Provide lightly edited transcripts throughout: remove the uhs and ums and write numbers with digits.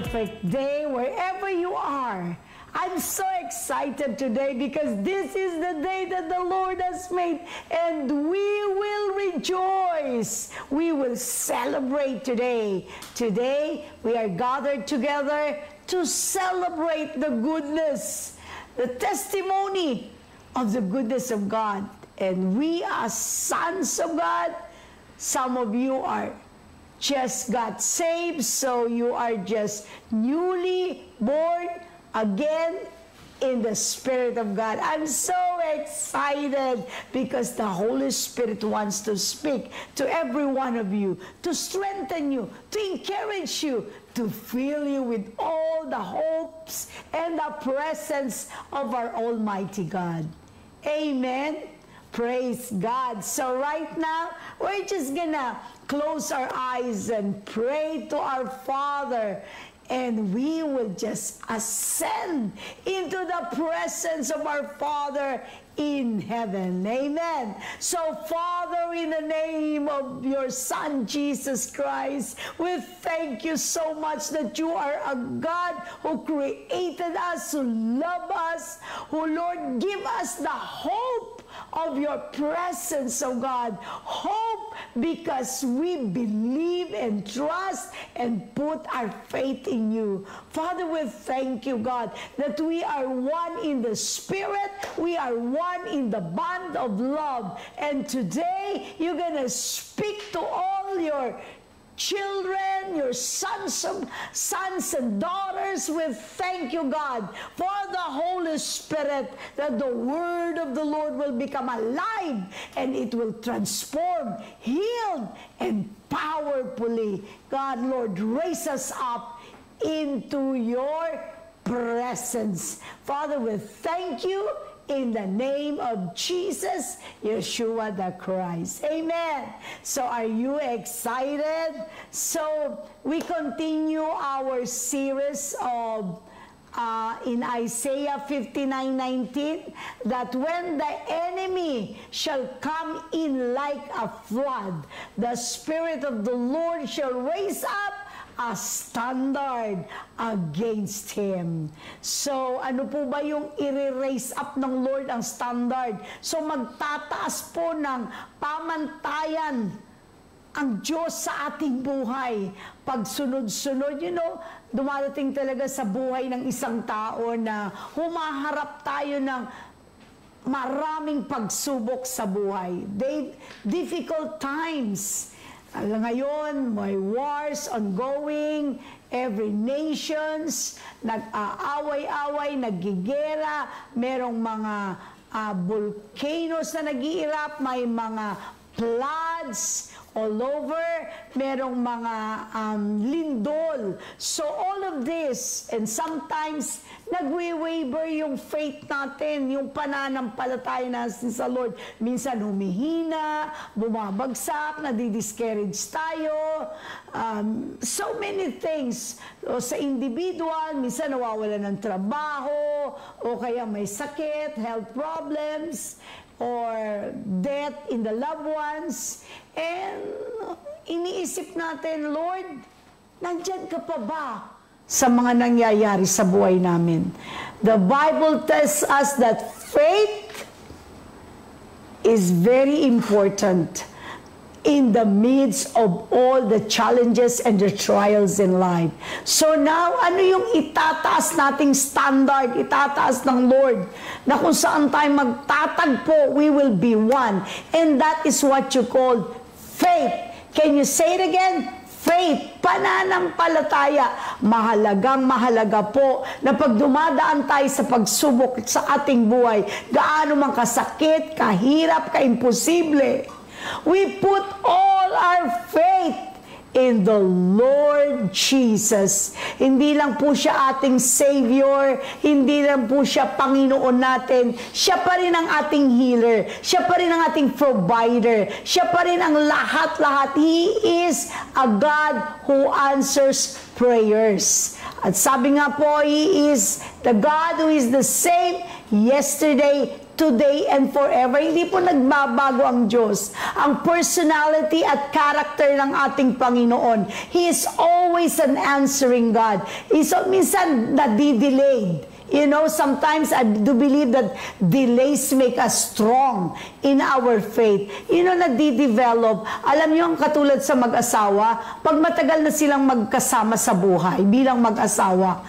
perfect day wherever you are. I'm so excited today because this is the day that the Lord has made, and we will rejoice. We will celebrate today. Today, we are gathered together to celebrate the goodness, the testimony of the goodness of God. And we are sons of God. Some of you are just got saved, so you are just newly born again in the Spirit of God. I'm so excited because the Holy Spirit wants to speak to every one of you, to strengthen you, to encourage you, to fill you with all the hopes and the presence of our Almighty God. Amen. Praise God. So right now, we're just gonna close our eyes and pray to our Father, and we will just ascend into the presence of our Father in heaven. Amen. So, Father, in the name of your Son, Jesus Christ, we thank you so much that you are a God who created us, who loves us, who, Lord, give us the hope of your presence, oh God. Hope because we believe and trust and put our faith in you. Father, we thank you, God, that we are one in the Spirit. We are one in the bond of love. And today, you're going to speak to all your children, your sons and daughters. We thank you, God, for the Holy Spirit, that the word of the Lord will become alive and it will transform, heal, and powerfully. God, Lord, raise us up into your presence. Father, we thank you in the name of Jesus, Yeshua the Christ. Amen. So are you excited? So we continue our series of in Isaiah 59:19, that when the enemy shall come in like a flood, the Spirit of the Lord shall raise up a standard against him. So, ano po ba yung i-raise up ng Lord ang standard? So, magtataas po ng pamantayan ang Diyos sa ating buhay. Pag sunod-sunod, dumadating talaga sa buhay ng isang tao na humaharap tayo ng maraming pagsubok sa buhay. Difficult times. Ngayon, may wars ongoing, every nations, nag-aaway-away, naggigera, merong mga volcanoes na nag-i-erupt, may mga floods all over, merong mga lindol. So all of this, and sometimes nagwe-waver yung faith natin, yung pananampalataya natin sa Lord. Minsan humihina, bumabagsak, nadi-discourage tayo. So many things. O sa individual, minsan nawawala ng trabaho, o kaya may sakit, health problems, or death in the loved ones. And iniisip natin, Lord, nandyan ka pa ba sa mga nangyayari sa buhay namin? The Bible tells us that faith is very important in the midst of all the challenges and the trials in life. So now, ano yung itataas nating standard, itataas ng Lord, na kung saan tayo magtatagpo, we will be one. And that is what you call faith. Can you say it again? Faith, pananampalataya. Mahalagang mahalaga po na pag dumadaan tayo sa pagsubok sa ating buhay, gaano man kasakit, kahirap, kaimposible, we put all our faith in the Lord Jesus. Hindi lang po siya ating Savior, hindi lang po siya Panginoon natin, siya pa rin ang ating healer, siya pa rin ang ating provider, siya pa rin ang lahat-lahat. He is a God who answers prayers. At sabi nga po, He is the God who is the same yesterday, today and forever. Hindi po nagbabago ang Diyos. Ang personality at character ng ating Panginoon. He is always an answering God. Minsan nadidelayed. You know, sometimes I do believe that delays make us strong in our faith. You know, nadidevelop. Alam niyo, ang katulad sa mag-asawa, pag matagal na silang magkasama sa buhay bilang mag-asawa,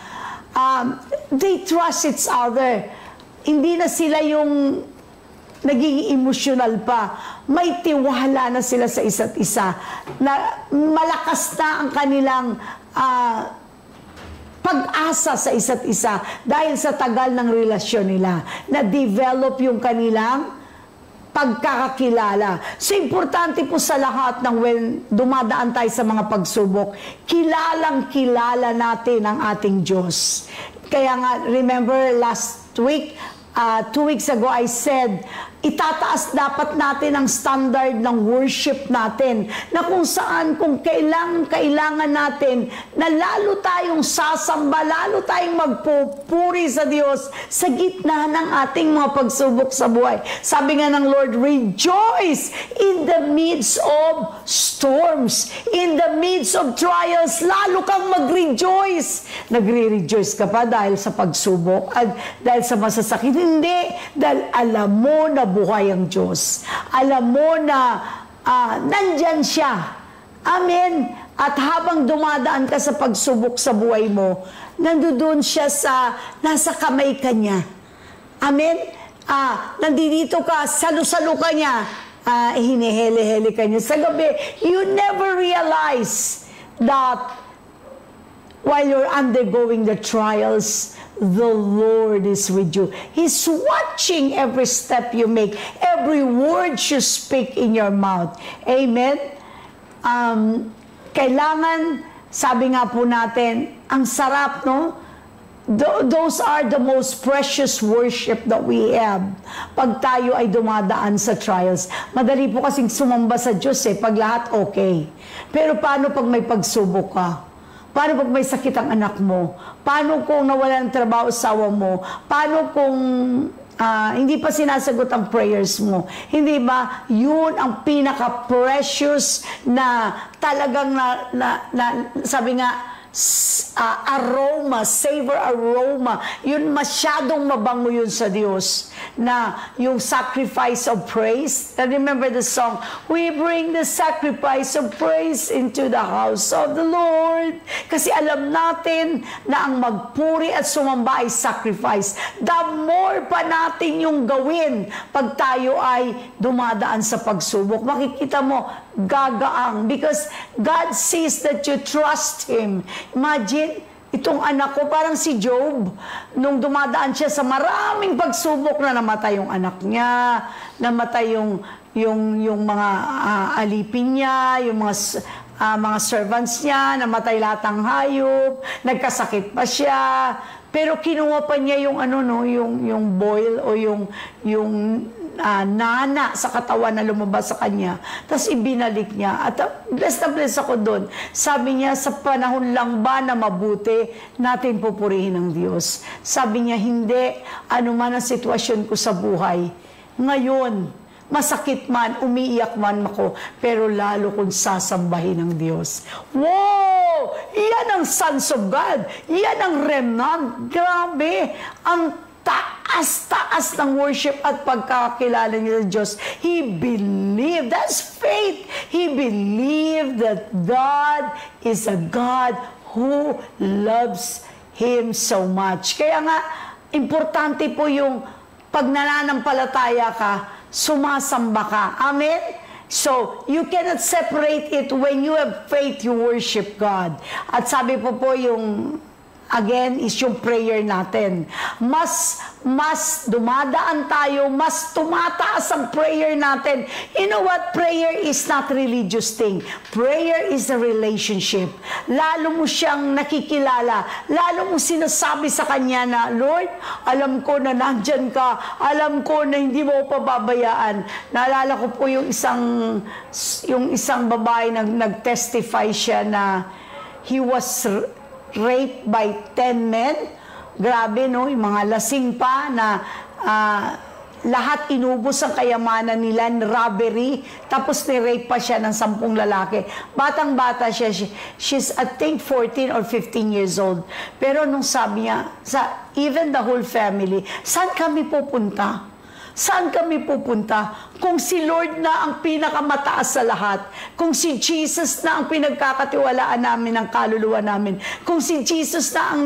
they trust each other. Hindi na sila yung naging emotional pa. May tiwala na sila sa isa't isa. Na malakas na ang kanilang pag-asa sa isa't isa dahil sa tagal ng relasyon nila. Na-develop yung kanilang pagkakakilala. So, importante po sa lahat ng when dumadaan tayo sa mga pagsubok, kilalang-kilala natin ang ating Diyos. Kaya nga, remember last week, 2 weeks ago, I said, itataas dapat natin ang standard ng worship natin na kung saan, kung kailangan natin na lalo tayong sasamba, lalo tayong magpupuri sa Diyos sa gitna ng ating mga pagsubok sa buhay. Sabi nga ng Lord, rejoice in the midst of storms, in the midst of trials, lalo kang mag-rejoice. Nagre-rejoice ka pa dahil sa pagsubok at dahil sa masasakit? Hindi, dahil alam mo na buhay ang Diyos. Alam mo na nandyan siya. Amen. At habang dumadaan ka sa pagsubok sa buhay mo, nandoon siya nasa kamay ka niya. Amen. Nandito ka, salo-salo ka niya. Hinihele-hele ka niya. Sa gabi, you never realize that while you're undergoing the trials, the Lord is with you. He's watching every step you make, every word you speak in your mouth. Amen? Kailangan, sabi nga po natin, ang sarap, no? Those are the most precious worship that we have pag tayo ay dumadaan sa trials. Madali po kasing sumamba sa Diyos pag lahat okay. Pero paano pag may pagsubok ka? Paano pag may sakit ang anak mo? Paano kung nawala ng trabaho asawa mo? Paano kung hindi pa sinasagot ang prayers mo? Hindi ba? Yun ang pinaka-precious na talagang sabi nga, aroma, savor aroma. Yun masyadong mabango yun sa Diyos. Na yung sacrifice of praise. And remember the song, we bring the sacrifice of praise into the house of the Lord. Kasi alam natin na ang magpuri at sumamba ay sacrifice. The more pa natin yung gawin pag tayo ay dumadaan sa pagsubok. Makikita mo, gagaang. Because God sees that you trust Him. Imagine, itong anak ko, parang si Job, nung dumadaan siya sa maraming pagsubok na namatay yung anak niya, namatay yung mga alipin niya, yung mga servants niya, namatay lahat ng hayop, nagkasakit pa siya, pero kinuha pa niya yung yung boil o yung nana sa katawan na lumabas sa kanya. Tapos ibinalik niya. At blessed na blessed ako doon. Sabi niya, sa panahon lang ba na mabuti natin pupurihin ang Diyos? Sabi niya, hindi. Ano man ang sitwasyon ko sa buhay. Ngayon, masakit man, umiiyak man ako, pero lalo kong sasambahin ng Diyos. Wow! Yan ang sons of God. Yan ang remnant. Grabe! Ang taas-taas ng worship at pagkakilala niya sa Diyos. He believed. That's faith. He believed that God is a God who loves him so much. Kaya nga, importante po yung pag nananampalataya ka, sumasamba ka. Amen? So, you cannot separate it. When you have faith, you worship God. At sabi po yung again, is yung prayer natin. Mas dumadaan tayo, mas tumataas ang prayer natin. You know what? Prayer is not religious thing. Prayer is a relationship. Lalo mo siyang nakikilala. Lalo mo sinasabi sa Kanya na, Lord, alam ko na nandyan ka. Alam ko na hindi mo pababayaan. Naalala ko po yung isang babae na nag-testify siya na he was raped by 10 men. Grabe, no? Yung mga lasing pa na lahat inubos ang kayamanan nila, robbery, tapos ni-rape pa siya ng 10 lalaki. Batang-bata siya, she's I think 14 or 15 years old. Pero nung sabi niya, even the whole family, saan kami pupunta? Saan kami pupunta? Kung si Lord na ang pinakamataas sa lahat, kung si Jesus na ang pinagkakatiwalaan namin ng kaluluwa namin, kung si Jesus na ang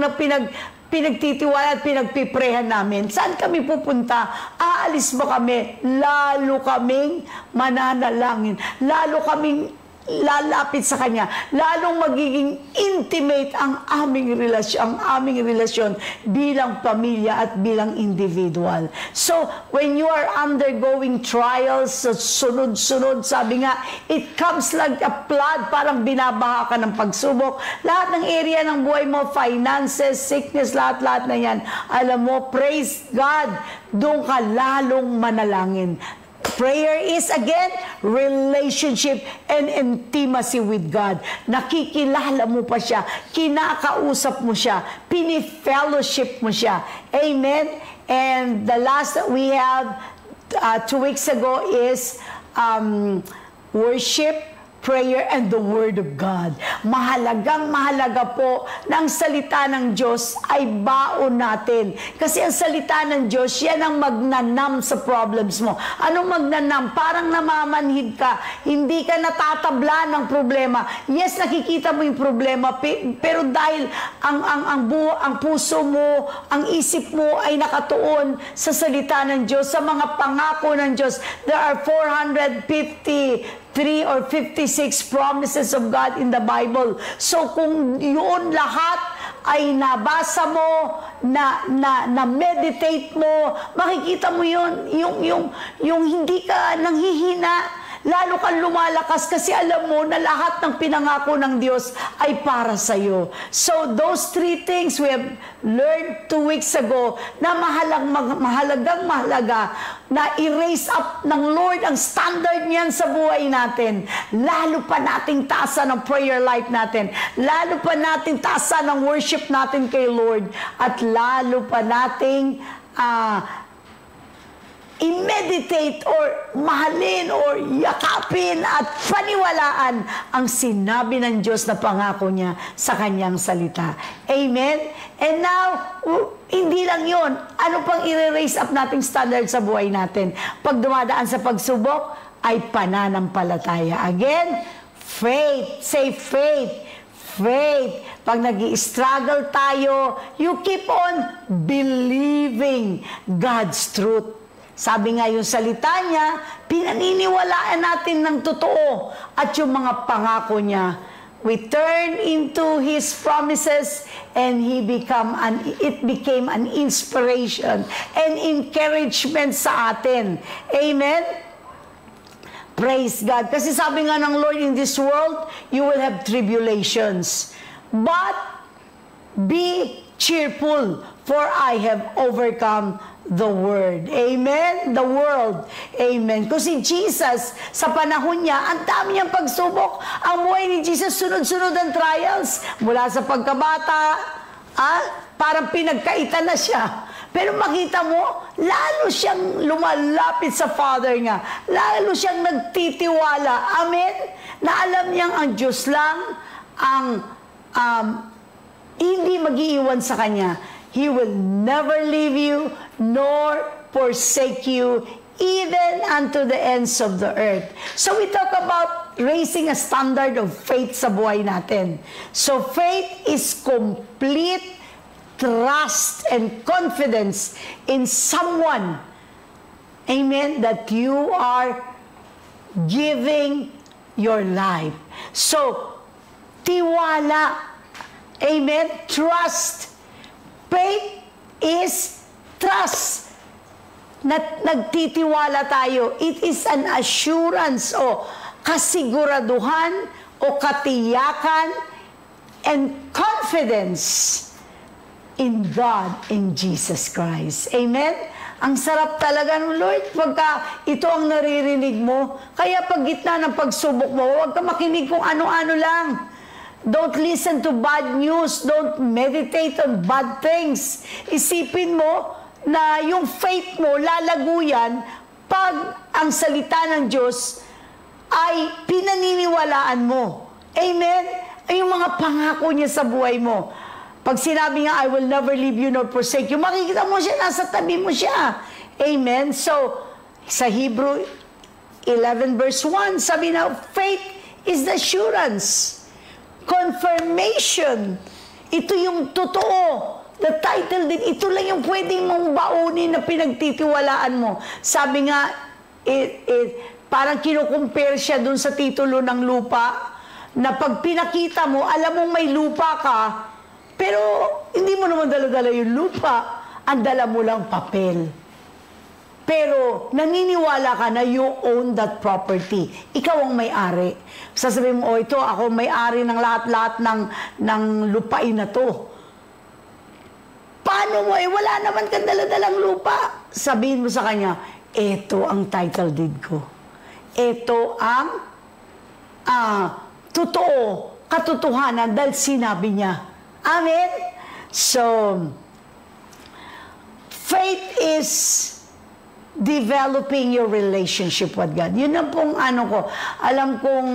pinagtitiwala at pinagpiprehan namin, saan kami pupunta? Aalis ba kami? Lalo kaming mananalangin. Lalo kaming lalapit sa Kanya. Lalong magiging intimate ang aming relasyon bilang pamilya at bilang individual. So, when you are undergoing trials, sunod-sunod, sabi nga, it comes like a flood, parang binabaha ka ng pagsubok. Lahat ng area ng buhay mo, finances, sickness, lahat-lahat na yan. Alam mo, praise God, doon ka lalong manalangin. Prayer is, again, relationship and intimacy with God. Nakikilala mo pa siya, kinakausap mo siya, pinifellowship mo siya. Amen? And the last that we have 2 weeks ago is worship, prayer, and the Word of God. Mahalagang-mahalaga po na ang salita ng Diyos ay baon natin. Kasi ang salita ng Diyos, yan ang magnanam sa problems mo. Anong magnanam? Parang namamanhid ka. Hindi ka natatabla ng problema. Yes, nakikita mo yung problema, pero dahil ang puso mo, ang isip mo ay nakatuon sa salita ng Diyos, sa mga pangako ng Diyos. There are 453 or 56 promises of God in the Bible. So kung yun lahat ay nabasa mo, na meditate mo, makikita mo yun, yung hindi ka nanghihina, lalo kang lumalakas kasi alam mo na lahat ng pinangako ng Diyos ay para sa iyo. So those 3 things we have learned 2 weeks ago na mahalagang mahalaga na i-raise up ng Lord ang standard niyan sa buhay natin. Lalo pa nating taasan ang prayer life natin. Lalo pa nating taasan ang worship natin kay Lord. At lalo pa nating i-meditate or mahalin or yakapin at paniwalaan ang sinabi ng Diyos na pangako niya sa Kanyang salita. Amen? And now, hindi lang yun. Ano pang i-raise up nating standard sa buhay natin? Pag dumadaan sa pagsubok, ay pananampalataya. Again, faith. Say faith. Faith. Pag nag-i-struggle tayo, you keep on believing God's truth. Sabi nga yung salita niya, pinaniniwalaan natin ng totoo at yung mga pangako niya. We turn into His promises and it became an inspiration and encouragement sa atin. Amen? Praise God. Kasi sabi nga ng Lord, in this world, you will have tribulations. But be cheerful, for I have overcome the world. Amen? The world. Amen. Kasi Jesus, sa panahon niya, ang dami niyang pagsubok. Ang buhay ni Jesus, sunod-sunod ang trials. Mula sa pagkabata, parang pinagkaitan na siya. Pero makita mo, lalo siyang lumalapit sa Father niya. Lalo siyang nagtitiwala. Amen? Na alam niyang ang Diyos lang ang hindi mag-iiwan sa Kanya. He will never leave you nor forsake you even unto the ends of the earth. So we talk about raising a standard of faith sa buhay natin. So faith is complete trust and confidence in someone, amen, that you are giving your life. So, tiwala, amen, trust. Faith is trust. Nagtitiwala tayo. It is an assurance o kasiguraduhan o katiyakan and confidence in God, in Jesus Christ. Amen? Ang sarap talaga ng Lord pagka ito ang naririnig mo. Kaya pag gitna ng pagsubok mo, huwag ka makinig kung ano-ano lang. Don't listen to bad news. Don't meditate on bad things. Isipin mo, na yung faith mo, lalago yan pag ang salita ng Diyos ay pinaniniwalaan mo. Amen? Ay yung mga pangako niya sa buhay mo. Pag sinabi nga, I will never leave you nor forsake you, makikita mo siya, nasa tabi mo siya. Amen? So, sa Hebrew 11 verse 1, sabi na, faith is the assurance, confirmation. Ito yung totoo. The title din, ito lang yung pwedeng mong baunin na pinagtitiwalaan mo. Sabi nga, parang kinukumpare siya dun sa titulo ng lupa, na pag pinakita mo, alam mong may lupa ka, pero hindi mo naman dala-dala yung lupa, ang dala mo lang papel. Pero naniniwala ka na you own that property. Ikaw ang may-ari. Sasabihin mo, ito, ako may-ari ng lahat-lahat ng lupain na to. Paano mo? Wala naman kang dala-dalang lupa. Sabihin mo sa kanya, ito ang title deed ko. Ito ang totoo, katotohanan dahil sinabi niya. Amen? So, faith is developing your relationship with God. Yun ang pong ko. Alam kong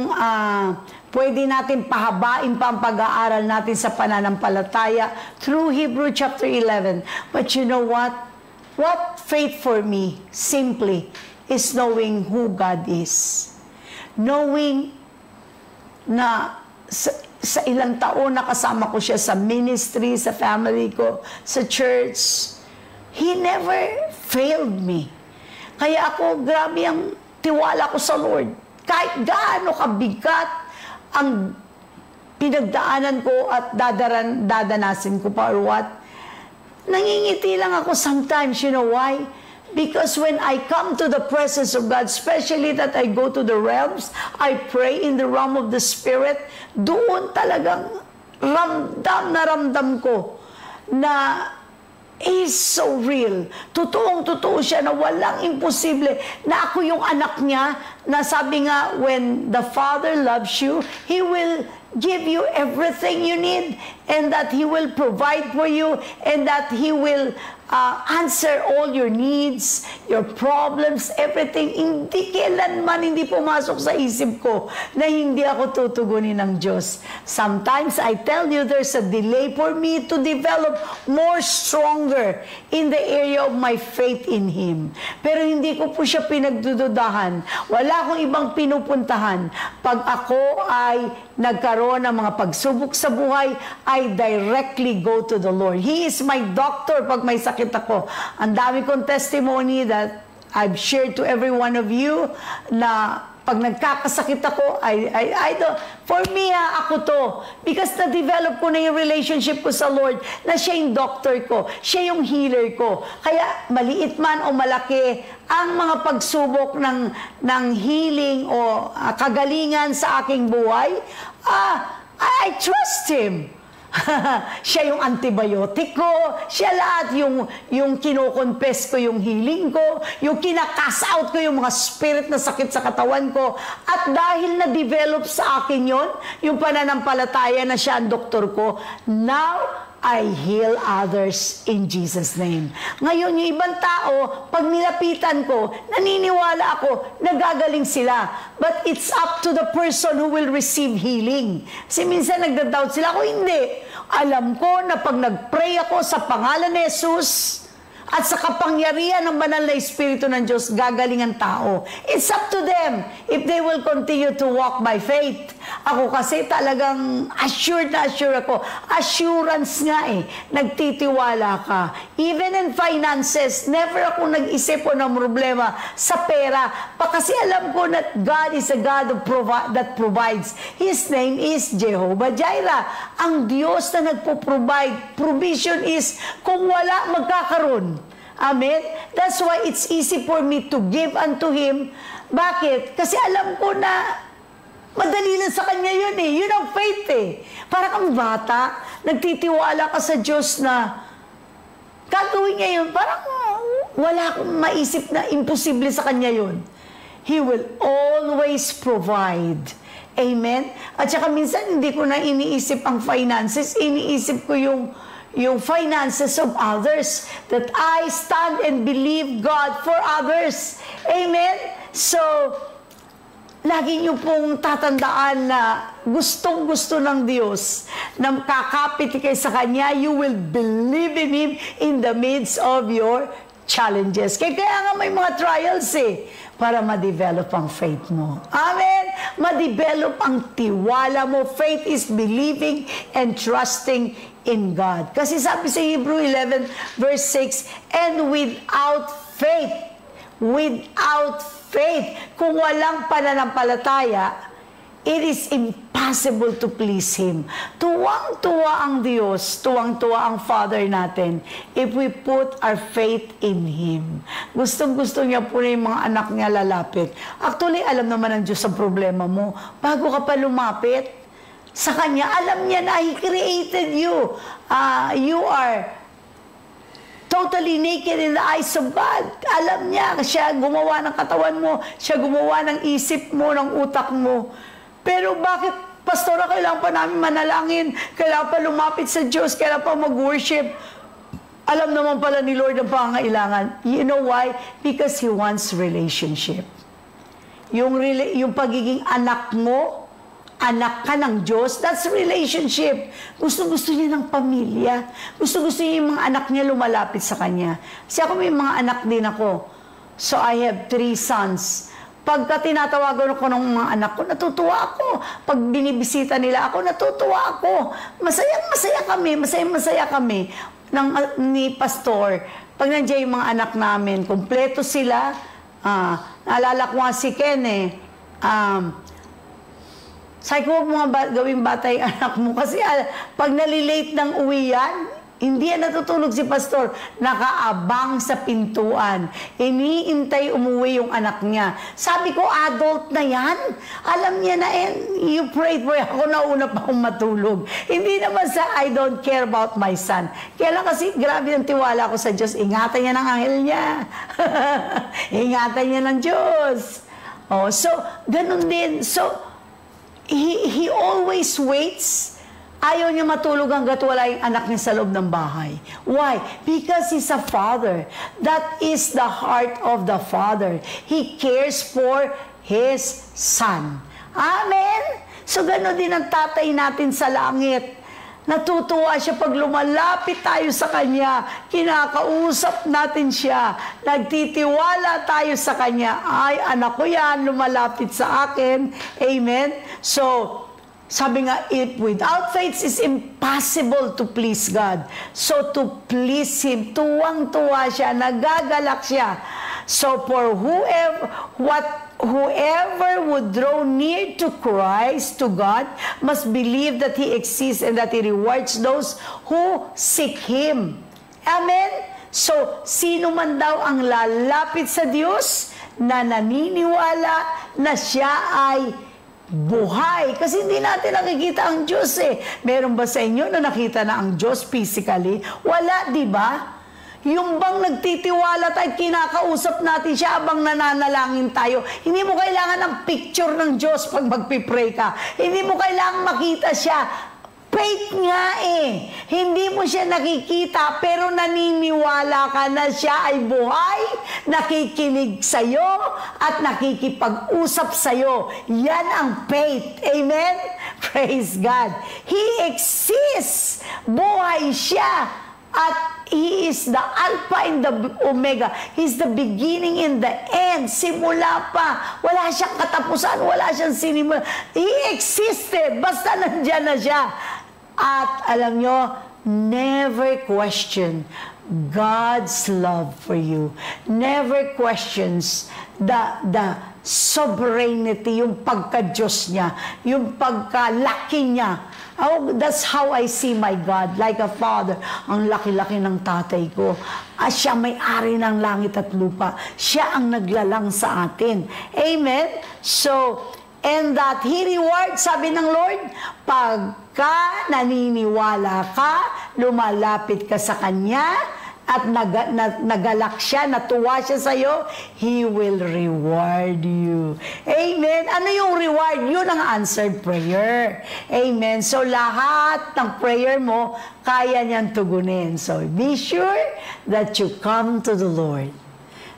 pwede natin pahabain pa ang pag-aaral natin sa pananampalataya through Hebrew chapter 11. But you know what? What faith for me, simply, is knowing who God is. Knowing na sa ilang taon na kasama ko siya sa ministry, sa family ko, sa church, He never failed me. Kaya ako, grabe ang tiwala ko sa Lord. Kahit gaano kabigat ang pinagdaanan ko at dadanasin ko pa or what, nangingiti lang ako sometimes. You know why? Because when I come to the presence of God, especially that I go to the realms, I pray in the realm of the Spirit, doon talagang ramdam ko na is so real. Totoong-totoo siya na walang imposible. Na ako yung anak niya, na sabi nga, when the Father loves you, He will give you everything you need, and that He will provide for you, and that He will answer all your needs, your problems, everything. Hindi kailanman hindi pumasok sa isip ko na hindi ako tutugunin ng Diyos. Sometimes I tell you there's a delay for me to develop more stronger in the area of my faith in Him. Pero hindi ko po siya pinagdududahan. Wala akong ibang pinupuntahan. Pag ako ay nagkaroon ng mga pagsubok sa buhay, I directly go to the Lord. He is my doctor pag may sakit ako. Ang dami kong testimony that I've shared to every one of you na pag nagkakasakit ako, for me, ako to. Because na-develop ko na yung relationship ko sa Lord, na siya yung doctor ko, siya yung healer ko. Kaya maliit man o malaki, ang mga pagsubok ng healing o kagalingan sa aking buhay, I trust Him. Siya yung antibiotic ko, siya lahat yung kino-confess ko yung healing ko, yung kinakas out ko yung mga spirit na sakit sa katawan ko. At dahil na-develop sa akin yon, yung pananampalataya na siya ang doktor ko, now I heal others in Jesus' name. Ngayon, yung ibang tao, pag nilapitan ko, naniniwala ako, nagagaling sila. But it's up to the person who will receive healing. Kasi minsan nagda-doubt sila, ako hindi. Alam ko na pag nag-pray ako sa pangalan ni Jesus, at sa kapangyarihan ng banal na Espiritu ng Diyos, gagaling ang tao. It's up to them if they will continue to walk by faith. Ako kasi talagang assured na assure ako. Assurance nga nagtitiwala ka. Even in finances, never ako nag-isip po ng problema sa pera. Kasi alam ko that God is a God that provides. His name is Jehovah Jireh. Ang Diyos na nagpo-provide. Provision is kung wala, magkakaroon. Amen? That's why it's easy for me to give unto Him. Bakit? Kasi alam ko na madali lang sa Kanya yun Yun ang faith Para kang bata, nagtitiwala ka sa Diyos na gagawin niya yun. Parang wala akong maisip na imposible sa Kanya yun. He will always provide. Amen? At saka minsan hindi ko na iniisip ang finances, iniisip ko yung yung finances of others. That I stand and believe God for others. Amen? So, lagi niyo pong tatandaan na gustong-gusto ng Diyos na kakapit kayo sa Kanya, you will believe in Him in the midst of your challenges. Kaya nga may mga trials para ma-develop ang faith mo. Amen? Ma-develop ang tiwala mo. Faith is believing and trusting in God. Kasi sabi sa Hebrew 11 verse 6, and without faith, kung walang pananampalataya, it is impossible to please Him. Tuwang-tuwa ang Diyos, tuwang-tuwa ang Father natin, if we put our faith in Him. Gustong-gusto niya po na yung mga anak niya lalapit. Actually, alam naman ng Diyos ang problema mo. Bago ka pa lumapit sa Kanya, alam niya na He created you. You are totally naked in the eyes of God. Alam niya, siya gumawa ng katawan mo, siya gumawa ng isip mo, ng utak mo. Pero bakit, Pastora, kailangan pa namin manalangin, kailangan pa lumapit sa Diyos, kailangan pa mag-worship? Alam naman pala ni Lord ang pangangailangan. You know why? Because He wants relationship. Yung pagiging anak mo, anak ka ng Diyos, that's relationship. Gusto-gusto niya ng pamilya. Gusto-gusto niya yung mga anak niya lumalapit sa Kanya. Kasi ako may mga anak din ako. So I have 3 sons. Pagka tinatawagan ako ng mga anak ko, natutuwa ako. Pag binibisita nila ako, natutuwa ako. Masaya kami ni Pastor. Pag nandiyan yung mga anak namin, kumpleto sila. Naalala ko nga si Ken sabi ko, huwag mo gawing bata yung anak mo. Kasi pag nalilate ng uwian, hindi yan natutulog si Pastor. Nakaabang sa pintuan. Iniintay umuwi yung anak niya. Sabi ko, adult na yan. Alam niya na, you prayed for ako na una pa akong matulog. Hindi naman sa I don't care about my son. Kaya lang kasi grabe ang tiwala ko sa Diyos. Ingatan niya ng anghel niya. Ingatan niya ng Diyos. So, ganun din. So, He always waits. Ayaw niya matulog hanggat wala yung anak niya sa loob ng bahay. Why? Because He's a Father. That is the heart of the Father. He cares for His Son. Amen? So, gano'n din ang tatay natin sa langit. Natutuwa siya pag lumalapit tayo sa Kanya, kinakausap natin siya, nagtitiwala tayo sa Kanya. Ay, anak ko yan, lumalapit sa akin. Amen? So, sabi nga, without faith is impossible to please God. So, to please Him, tuwang-tuwa siya, nagagalak siya. So, for whoever would draw near to Christ, to God, must believe that He exists and that He rewards those who seek Him. Amen? So, sino man daw ang lalapit sa Diyos na naniniwala na Siya ay buhay. Kasi hindi natin nakikita ang Diyos Meron ba sa inyo na nakita na ang Diyos physically? Wala, di ba? Yung bang nagtitiwala tayo, kinakausap natin siya habang nananalangin tayo. Hindi mo kailangan ng picture ng Diyos pag magpipray ka. Hindi mo kailangan makita siya. Faith nga Hindi mo siya nakikita, pero naniniwala ka na siya ay buhay, nakikinig sa'yo, at nakikipag-usap sa'yo. Yan ang faith. Amen? Praise God. He exists. Buhay siya. At He is the Alpha and the Omega. He's the beginning and the end. Simula pa. Wala siyang katapusan. Wala siyang sinimula. He existed. Basta nandiyan na siya. At alam nyo, never question God's love for you. Never questions the sovereignty, yung pagka-Diyos niya, yung pagkalaki niya. Oh, that's how I see my God, like a father. Ang laki-laki ng tatay ko. Siya may-ari ng langit at lupa. Siya ang naglalang sa atin. Amen? So, and that He rewards, sabi ng Lord, pagka naniniwala ka, lumalapit ka sa Kanya, at nagalak siya, natuwa siya sa'yo, He will reward you. Amen. Ano yung reward? Yun ang answered prayer. Amen. So, lahat ng prayer mo, kaya niyang tugunin. So, be sure that you come to the Lord.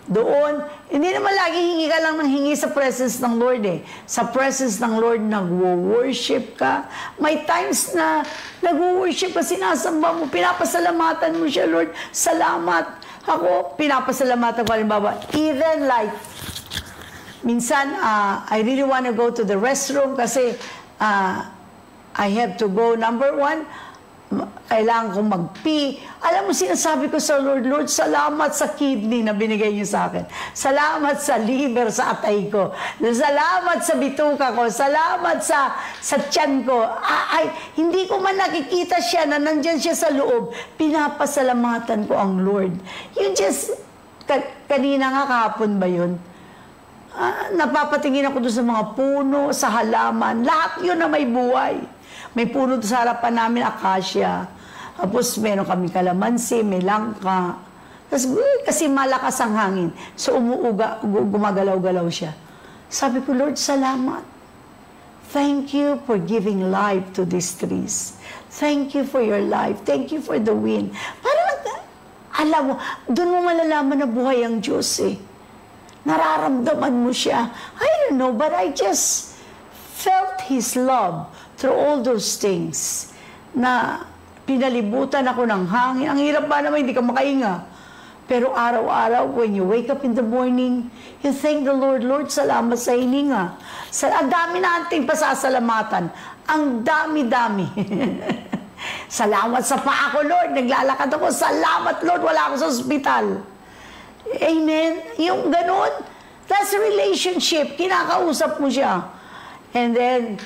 Doon, hindi naman lagi hingi ka lang ng hingi sa presence ng Lord eh. Sa presence ng Lord, nag-worship ka. May times na nag-worship ka, sinasamba mo, pinapasalamatan mo siya, Lord. Salamat. Ako, pinapasalamatan ko, halimbawa, even like, minsan, I really want to go to the restroom kasi I have to go, number one, kailangan kong mag-pee. Alam mo, sinasabi ko sa Lord, Lord, salamat sa kidney na binigay niyo sa akin. Salamat sa liver sa atay ko. Salamat sa bituka ko. Salamat sa tiyan ko. Hindi ko man nakikita siya na nandyan siya sa loob. Pinapasalamatan ko ang Lord. You just, kanina nga kahapon ba yun? Napapatingin ako doon sa mga puno, sa halaman. Lahat yun na may buhay. May puno sa harapan namin, akasya. Tapos meron kami kalamansi, may langka. Tapos, kasi malakas ang hangin. So gumagalaw-galaw siya. Sabi ko, Lord, salamat. Thank you for giving life to these trees. Thank you for your life. Thank you for the wind. Parang, alam mo, doon mo malalaman na buhay ang Diyos eh. Nararamdaman mo siya. I don't know, but I just felt His love through all those things na pinalibutan ako ng hangin. Ang hirap ba naman, hindi ka makahinga. Pero araw-araw, when you wake up in the morning, you thank the Lord, Lord, salamat sa hininga. Ang dami na ating pasasalamatan. Ang dami-dami. Salamat sa paa ko, Lord. Naglalakad ako. Salamat, Lord, wala ako sa ospital. Amen? Yung ganun, that's a relationship. Kinakausap mo siya. And then,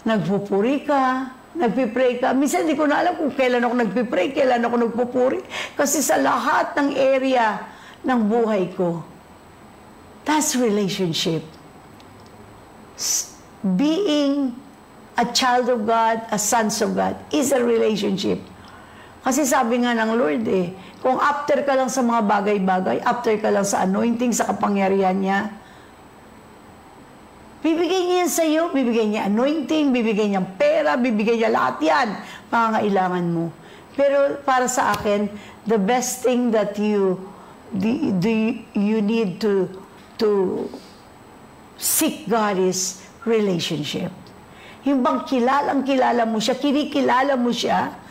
nagpupuri ka, nagpipray ka. Minsan hindi ko na alam kung kailan ako nagpipray, kailan ako nagpupuri. Kasi sa lahat ng area ng buhay ko, that's relationship. Being a child of God, a sons of God, is a relationship. Kasi sabi nga ng Lord eh, kung after ka lang sa mga bagay-bagay, after ka lang sa anointing, sa kapangyarihan niya, bibigay niya sa iyo, bibigay niya anointing, bibigay niya pera, bibigay niya lahat yan, pangangailangan mo. Pero para sa akin, the best thing that you need to seek God is relationship. Yung bang kilala mo siya, kinikilala mo siya,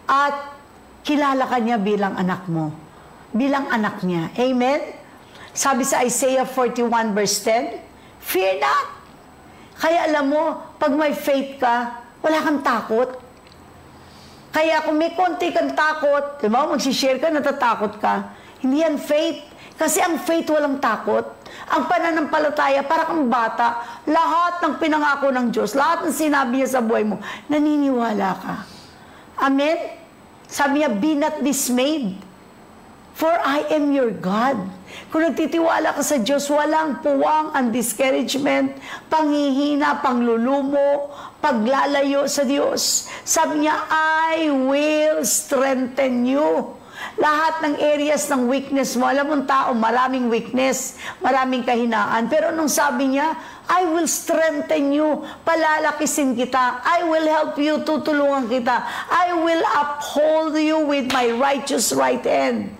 at kilala ka niya bilang anak mo, bilang anak niya. Amen? Sabi sa Isaiah 41 verse 10, fear not. Kaya alam mo, pag may faith ka, wala kang takot. Kaya kung may konti kang takot, di ba, magsishare ka, natatakot ka. Hindi yan faith. Kasi ang faith walang takot. Ang pananampalataya, para kang bata, lahat ng pinangako ng Diyos, lahat ng sinabi niya sa buhay mo, naniniwala ka. Amen? Sabi niya, be not dismayed, for I am your God. Kung nagtitiwala ka sa Diyos, walang puwang ang discouragement, panghihina, panglulumo, paglalayo sa Diyos. Sabi niya, I will strengthen you. Lahat ng areas ng weakness mo, alam mong tao, maraming weakness, maraming kahinaan. Pero nung sabi niya, I will strengthen you, palalakisin kita, I will help you, tutulungan kita, I will uphold you with my righteous right hand.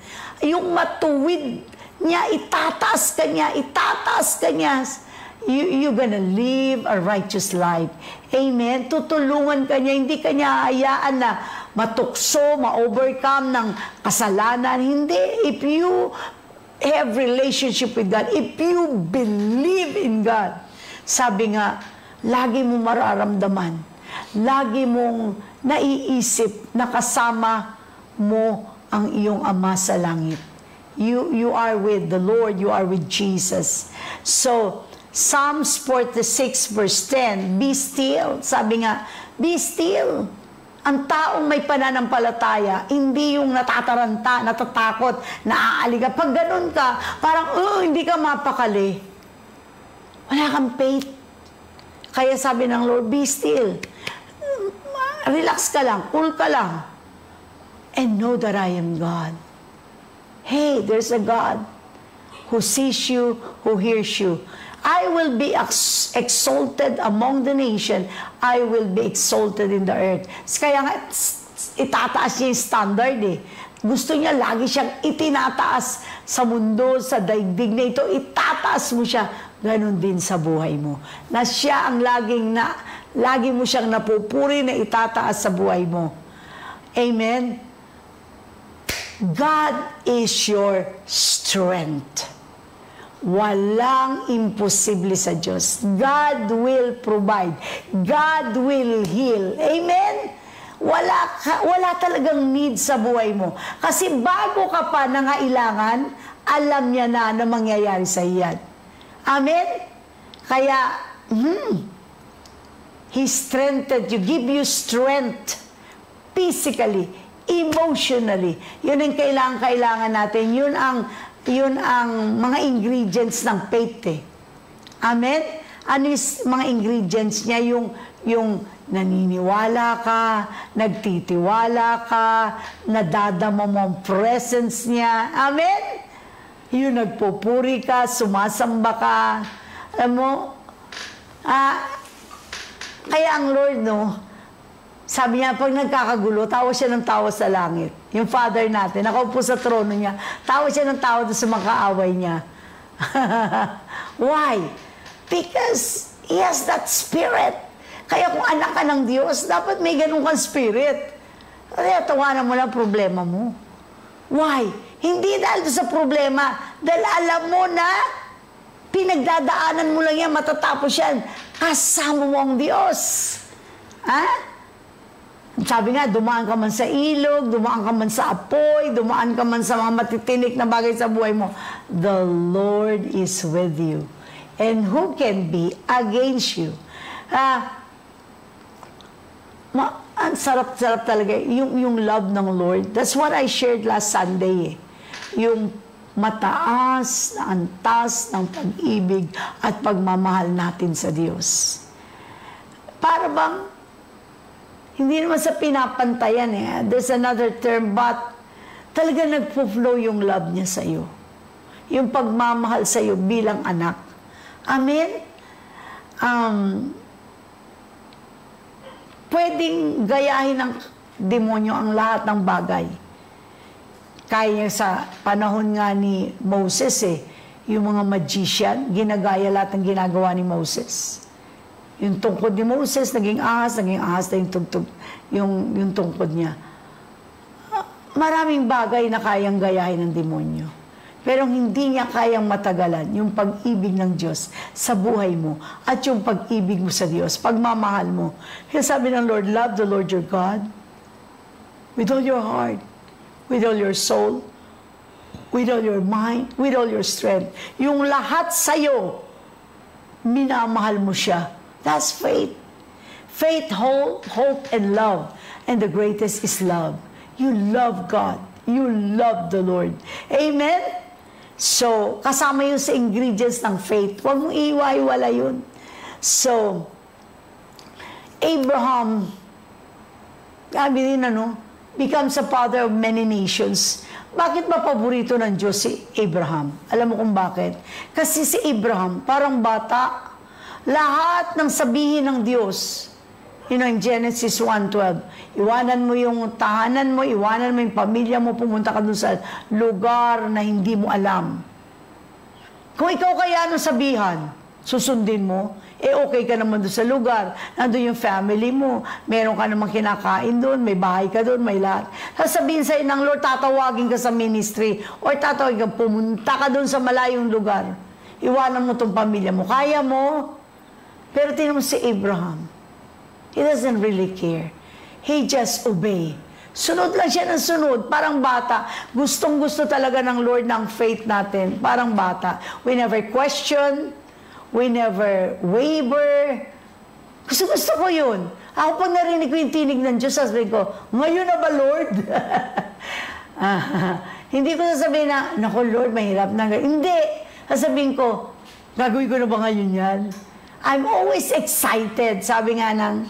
Yung matuwid niya, itataas ka niya, you're gonna live a righteous life. Amen? Tutulungan ka niya, hindi ka niya hayaan na matukso, ma-overcome ng kasalanan. Hindi. If you have relationship with God, if you believe in God, sabi nga, lagi mo mararamdaman, lagi mong naiisip na kasama mo ang iyong Ama sa langit. You are with the Lord, you are with Jesus. So, Psalms 46 verse 10, be still. Sabi nga, be still. Ang taong may pananampalataya, hindi yung natataranta, natatakot, naaaliga. Pag ganun ka, parang, hindi ka mapakali. Wala kang faith. Kaya sabi ng Lord, be still. Relax ka lang, cool ka lang. and know that I am God. Hey, there's a God who sees you, who hears you. I will be exalted among the nation. I will be exalted in the earth. Kaya nga, itataas niya yung standard eh. Gusto niya lagi siyang itinataas sa mundo, sa daigdig na ito. Itataas mo siya. Ganon din sa buhay mo. Na siya ang lagi mo siyang napupuri na itataas sa buhay mo. Amen? God is your strength. Walang imposible sa Diyos. God will provide. God will heal. Amen? Wala talagang need sa buhay mo. Kasi bago ka pa nangailangan, alam niya na mangyayari sa iyan. Amen? Kaya, He strengthened you, give you strength physically, emotionally. Yun ang kailangan natin. Yun ang mga ingredients ng faith eh. Amen? Ano yung mga ingredients niya? Yung naniniwala ka, nagtitiwala ka, nadadama mo ang presence niya. Amen? Yung nagpupuri ka, sumasamba ka. Alam mo, kaya ang Lord, sabi niya, pag nagkakagulo, tawa siya ng tawa sa langit. Yung Father natin, nakaupo sa trono niya, tawa siya ng tawa sa mga kaaway niya. Why? Because He has that spirit. Kaya kung anak ka ng Diyos, dapat may ganun kang spirit. Kaya tawanan mo lang problema mo. Why? Hindi dahil sa problema, dahil alam mo na pinagdadaanan mo lang yan, matatapos yan. Kasama mo ang Diyos. Ha? Sabi nga, dumaan ka man sa ilog, dumaan ka man sa apoy, dumaan ka man sa mga matitinik na bagay sa buhay mo. The Lord is with you. And who can be against you? Ang sarap-sarap talaga. Yung love ng Lord. That's what I shared last Sunday. Yung mataas na antas ng pag-ibig at pagmamahal natin sa Diyos. Para bang hindi naman sa pinapantayan eh. There's another term, but talaga nagpo-flow yung love niya sa iyo. Yung pagmamahal sa iyo bilang anak. Amen? Pwedeng gayahin ng demonyo ang lahat ng bagay. Kaya sa panahon nga ni Moses yung mga magician, ginagaya lahat ng ginagawa ni Moses. Yung tungkod ni Moses, naging ahas na yung tungkod niya. Maraming bagay na kayang gayahin ng demonyo. Pero hindi niya kayang matagalan yung pag-ibig ng Diyos sa buhay mo at yung pag-ibig mo sa Diyos, pagmamahal mo. Kaya sabi ng Lord, love the Lord your God with all your heart, with all your soul, with all your mind, with all your strength. Yung lahat sa'yo, minamahal mo siya. That's faith. Faith, hope, and love. And the greatest is love. You love God. You love the Lord. Amen? So, kasama yun sa ingredients ng faith. Huwag mong iiwa-iwala yun. So, Abraham, sabi din becomes a father of many nations. Bakit ba paborito ng Diyos si Abraham? Alam mo kung bakit? Kasi si Abraham, parang bata, lahat ng sabihin ng Diyos, in Genesis 1:12, iwanan mo yung tahanan mo, iwanan mo yung pamilya mo, pumunta ka dun sa lugar na hindi mo alam. Kung ikaw kaya sabihan, susundin mo, okay ka naman dun sa lugar, nandun yung family mo, meron ka namang kinakain dun, may bahay ka dun, may lahat. Sasabihin sa'yo ng Lord, tatawagin ka sa ministry, or tatawagin ka, pumunta ka dun sa malayong lugar, iwanan mo tong pamilya mo, kaya mo. Pero tingnan mo si Abraham, he doesn't really care. He just obey. Sunod lang siya ng sunod, parang bata. Gustong-gusto talaga ng Lord ng faith natin, parang bata. We never question, we never waver. Gusto ko yun. Ako pag narinig ko yung tinig ng Diyos, sasabihin ko, ngayon na ba, Lord? Hindi ko sasabihin na, naku Lord, mahirap na. Hindi. Sasabihin ko, gagawin ko na ba ngayon yan? I'm always excited. Sabi nga ng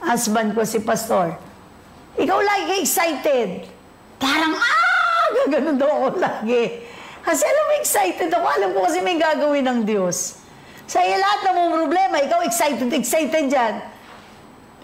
husband ko, si Pastor, Ikaw lagi excited. Parang, gaganon daw ako lagi. Kasi alam mo, excited ako. Alam ko kasi may gagawin ng Diyos. Sa lahat ng mong problema, ikaw excited dyan.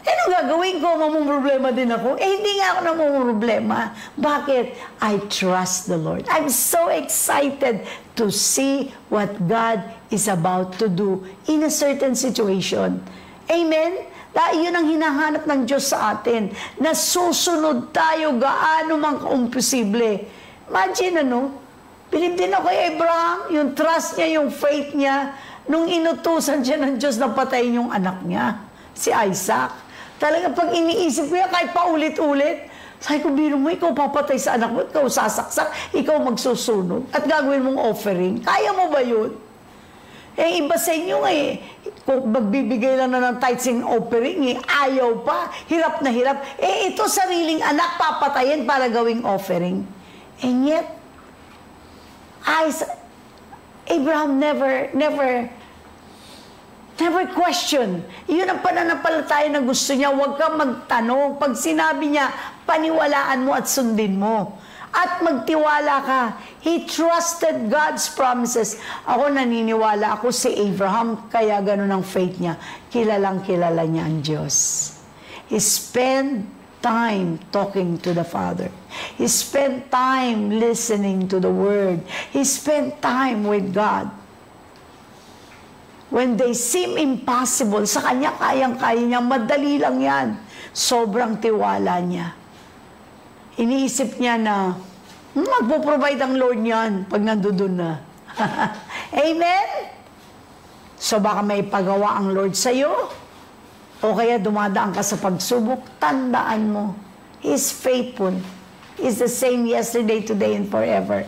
Anong gagawin ko? Mamong problema din ako. Hindi nga ako namong problema. Bakit? I trust the Lord. I'm so excited to see what God is about to do in a certain situation. Amen? Dahil yun ang hinahanap ng Diyos sa atin, na susunod tayo gaano man kaimposible. Imagine bilib din ako kay Abraham, yung trust niya, yung faith niya, nung inutusan siya ng Diyos na patayin yung anak niya, si Isaac. Talaga pag iniisip ko yan, kahit paulit-ulit, sabi ko, biro mo, ikaw papatay sa anak mo, ikaw sasaksak, ikaw magsusunog, at gagawin mong offering. Kaya mo ba yun? Iba sa inyo kung magbibigay lang na ng tithes and offering, ayaw pa, hirap na hirap. Ito sariling anak papatayin para gawing offering. And yet, Abraham never question. Iyon ang pananampalataya na gusto niya. Huwag kang magtanong. Pag sinabi niya, paniwalaan mo at sundin mo. At magtiwala ka. He trusted God's promises. Ako naniniwala ako si Abraham, kaya ganun ang faith niya. Kilalang kilala niya ang Diyos. He spent time talking to the Father. He spent time listening to the Word. He spent time with God. When they seem impossible, sa kanya kayang-kaya niya, madali lang yan. Sobrang tiwala niya. Iniisip niya na, magpo-provide ang Lord niyan pag nandoon na. Amen? So baka may pagawa ang Lord sa'yo, o kaya dumadaan ka sa pagsubok, tandaan mo, He's faithful. He's the same yesterday, today, and forever.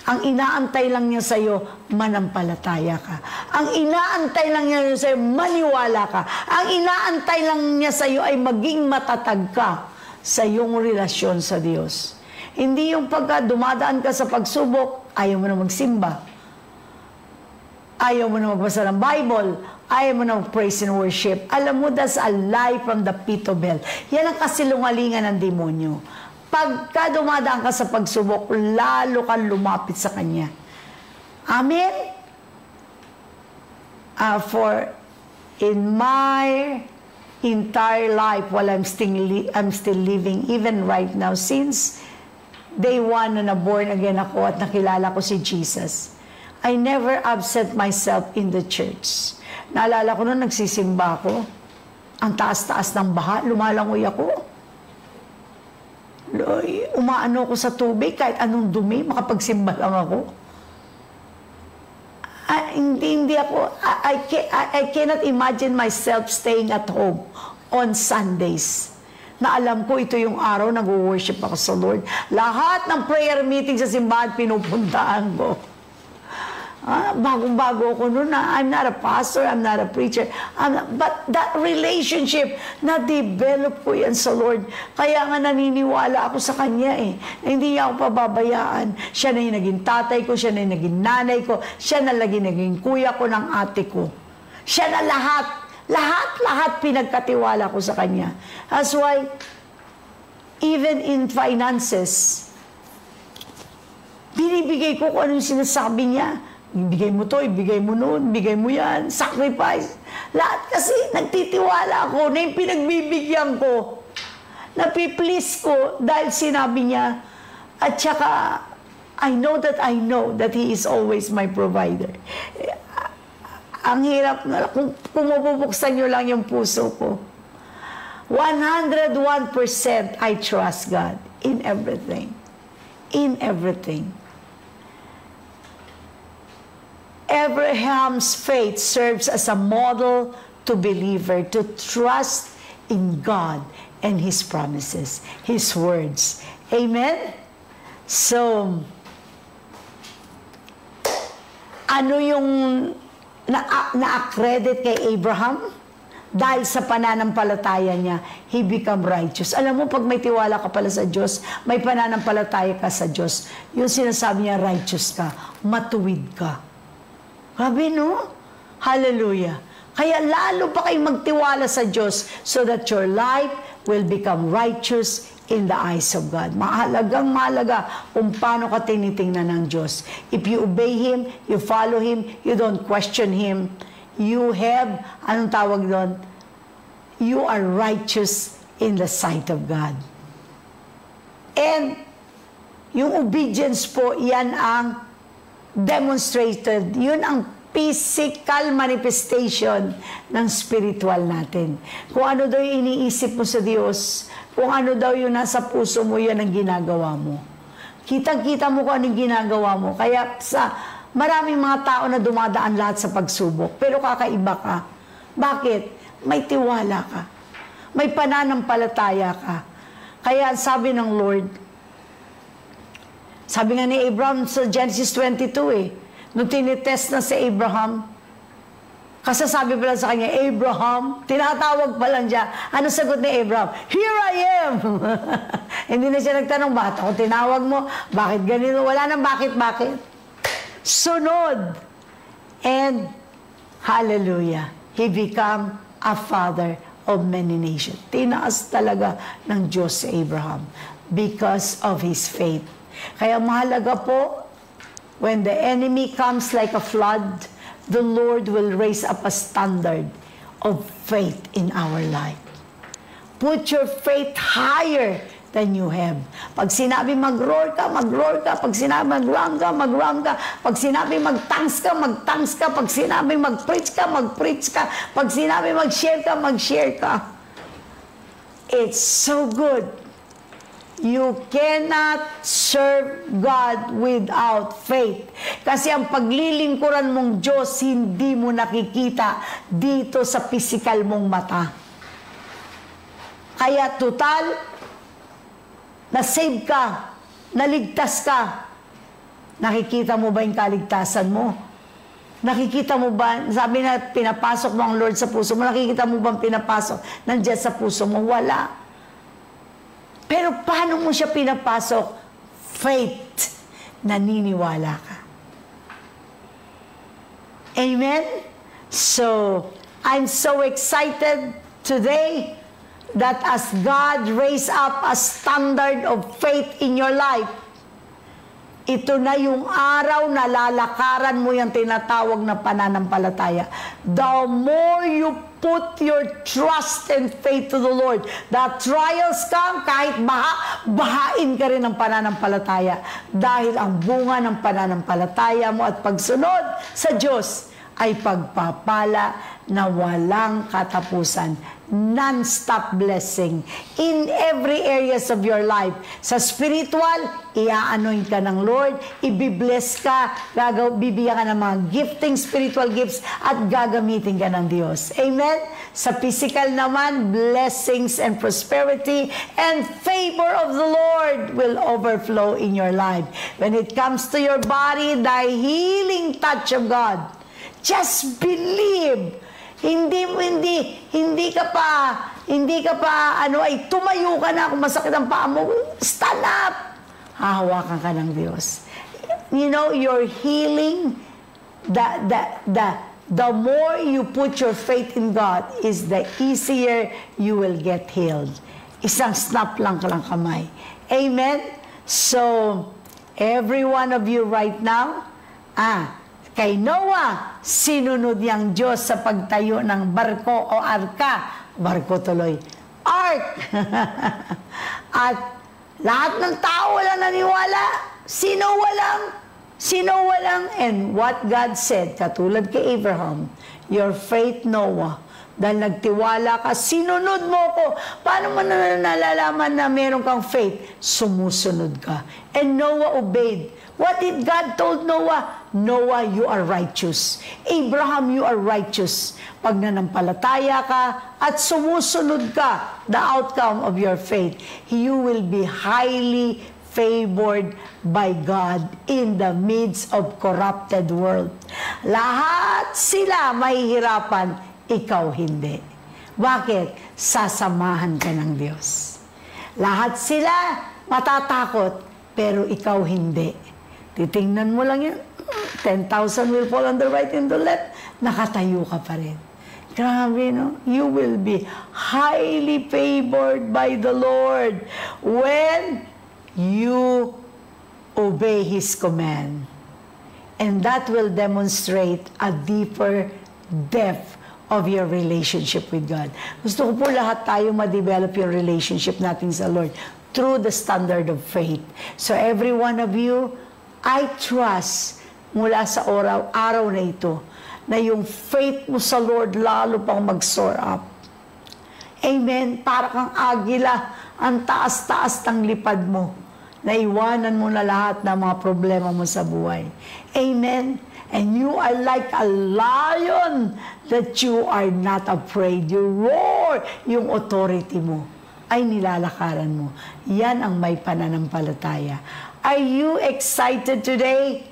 Ang inaantay lang niya sa'yo, manampalataya ka. Ang inaantay lang niya sa'yo, maniwala ka. Ang inaantay lang niya sa'yo ay maging matatag ka sa iyong relasyon sa Diyos. Hindi yung pagka dumadaan ka sa pagsubok, ayaw mo na magsimba. Ayaw mo na magbasa ng Bible. Ayaw mo na mag-praise and worship. Alam mo, that's a lie from the pit of hell. Yan ang kasilungalingan ng demonyo. Pagka dumadaan ka sa pagsubok, lalo kang lumapit sa Kanya. Amen? For in my entire life, while I'm still living, even right now, since day one na born again ako at nakilala ko si Jesus, I never absent myself in the church. Naalala ko noon, nagsisimba ako. Ang taas-taas ng baha, lumalangoy ako. Umaano ako sa tubig, kahit anong dumi, makapagsimba lang ako. Hindi ako, I cannot imagine myself staying at home on Sundays. Na alam ko, ito yung araw nag-worship ako sa Lord. Lahat ng prayer meeting sa simbahan, pinupuntaan ko. Bagong-bago ako noon na I'm not a pastor, I'm not a preacher. But that relationship, na-develop ko yan sa Lord. Kaya nga naniniwala ako sa Kanya Hindi niya ako pababayaan. Siya na yung naging tatay ko, siya na yung naging nanay ko, siya na lagi naging kuya ko ng ate ko. Siya na lahat pinagkatiwala ko sa Kanya. That's why, even in finances, binibigay ko kung ano yung sinasabi niya. Ibigay mo to, ibigay mo noon, ibigay mo yan, sacrifice. Lahat kasi nagtitiwala ako na yung pinagbibigyan ko. Napiplease ko dahil sinabi niya. At saka, I know that He is always my provider. Ang hirap na, kung mabubuksan nyo lang yung puso ko. 101% I trust God in everything. In everything. Abraham's faith serves as a model to believer to trust in God and His promises, His words. Amen? So, ano yung na-accredit kay Abraham? Dahil sa pananampalataya niya, he become righteous. Alam mo, pag may tiwala ka pala sa Diyos, may pananampalataya ka sa Diyos, yung sinasabi niya, righteous ka, matuwid ka. Grabe, no? Hallelujah. Kaya lalo pa kayong magtiwala sa Diyos so that your life will become righteous in the eyes of God. Mahalaga kung paano ka tinitingnan ng Diyos. If you obey Him, you follow Him, you don't question Him, you have, anong tawag doon? You are righteous in the sight of God. And yung obedience po, yan ang demonstrated. Yun ang physical manifestation ng spiritual natin. Kung ano daw yung iniisip mo sa Diyos, kung ano daw yung nasa puso mo, yan ang ginagawa mo. Kitang-kita mo kung anong ginagawa mo. Kaya sa maraming mga tao na dumadaan lahat sa pagsubok, pero kakaiba ka. Bakit? May tiwala ka. May pananampalataya ka. Kaya sabi ng Lord, sabi nga ni Abraham sa Genesis 22 nung tinitest na si Abraham, kasasabi pa lang sa kanya, Abraham, tinatawag pa lang siya. Ano sagot ni Abraham? Here I am! Hindi na siya nagtanong, bakit ako tinawag mo? Bakit ganito? Wala nang bakit. Sunod. And, hallelujah, he became a father of many nations. Tinaas talaga ng Diyos si Abraham because of his faith. Kaya mahalaga po, when the enemy comes like a flood, the Lord will raise up a standard of faith in our life. Put your faith higher than you have. Pag sinabi mag-roar ka, mag-roar ka. Pag sinabi mag-run ka, mag-run ka. Pag sinabi mag-thanks ka, mag-thanks ka. Pag sinabi mag-preach ka, mag-preach ka. Pag sinabi mag-share ka, mag-share ka. It's so good. You cannot serve God without faith. Kasi ang paglilingkuran mong Diyos, hindi mo nakikita dito sa physical mong mata. Kaya total, na-save ka, naligtas ka. Nakikita mo ba yung kaligtasan mo? Nakikita mo ba, sabi na pinapasok mo ang Lord sa puso mo, nakikita mo ba pinapasok nandiyan sa puso mo? Wala. Pero paano mo siya pinapasok? Faith. Naniniwala ka. Amen? So, I'm so excited today that as God raised up a standard of faith in your life, ito na yung araw na lalakaran mo yung tinatawag na pananampalataya. The more you put your trust and faith to the Lord, the trials come, kahit bahain ka rin ng pananampalataya. Dahil ang bunga ng pananampalataya mo at pagsunod sa Diyos ay pagpapala na walang katapusan. Non-stop blessing in every areas of your life. Sa spiritual, i-anoint ka ng Lord, i-bless ka, bibigyan ka ng mga gifting, spiritual gifts, at gagamitin ka ng Diyos. Amen? Sa physical naman, blessings and prosperity and favor of the Lord will overflow in your life. When it comes to your body, the healing touch of God, just believe. Hindi ka pa ay tumayo ka na kung masakit ang paa mo. Stand up. Hahawakan ka ng Diyos. You know, your healing, the more you put your faith in God, is the easier you will get healed. Isang snap lang kamay. Amen? So, every one of you right now, kay Noah, sinunod niyang Diyos sa pagtayo ng barko o arka. Barko tuloy. Ark! At lahat ng tao walang naniwala. Sino walang? And what God said, katulad kay Abraham, your faith, Noah, dahil nagtiwala ka, sinunod mo ko. Paano mo nalalaman na meron kang faith? Sumusunod ka. And Noah obeyed. What did God told Noah? Noah, you are righteous. Abraham, you are righteous. Pag nanampalataya ka at sumusunod ka, the outcome of your faith, you will be highly favored by God in the midst of corrupted world. Lahat sila mahihirapan, ikaw hindi. Bakit? Sasamahan ka ng Diyos. Lahat sila matatakot, pero ikaw hindi. Titingnan mo lang yan, 10,000 will fall on the right and the left, nakatayo ka pa rin. Grabe, no? You will be highly favored by the Lord when you obey His command. And that will demonstrate a deeper depth of your relationship with God. Gusto ko po lahat tayo ma-develop yung relationship natin sa Lord through the standard of faith. So every one of you, I trust mula sa araw na ito, na yung faith mo sa Lord lalo pang mag-soar up. Amen? Para kang agila, ang taas-taas ng lipad mo. Naiwanan mo na lahat ng mga problema mo sa buhay. Amen? And you are like a lion that you are not afraid. You roar, yung authority mo ay nilalakaran mo. Yan ang may pananampalataya. Are you excited today?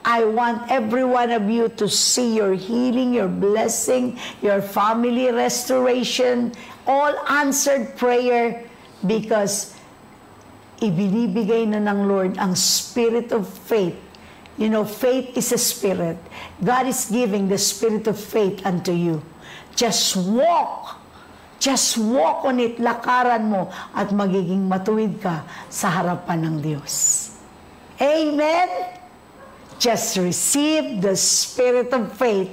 I want every one of you to see your healing, your blessing, your family restoration, all answered prayer, because ibinibigay na ng Lord ang spirit of faith. You know, faith is a spirit. God is giving the spirit of faith unto you. Just walk on it, lakaran mo, at magiging matuwid ka sa harapan ng Diyos. Amen? Just receive the spirit of faith.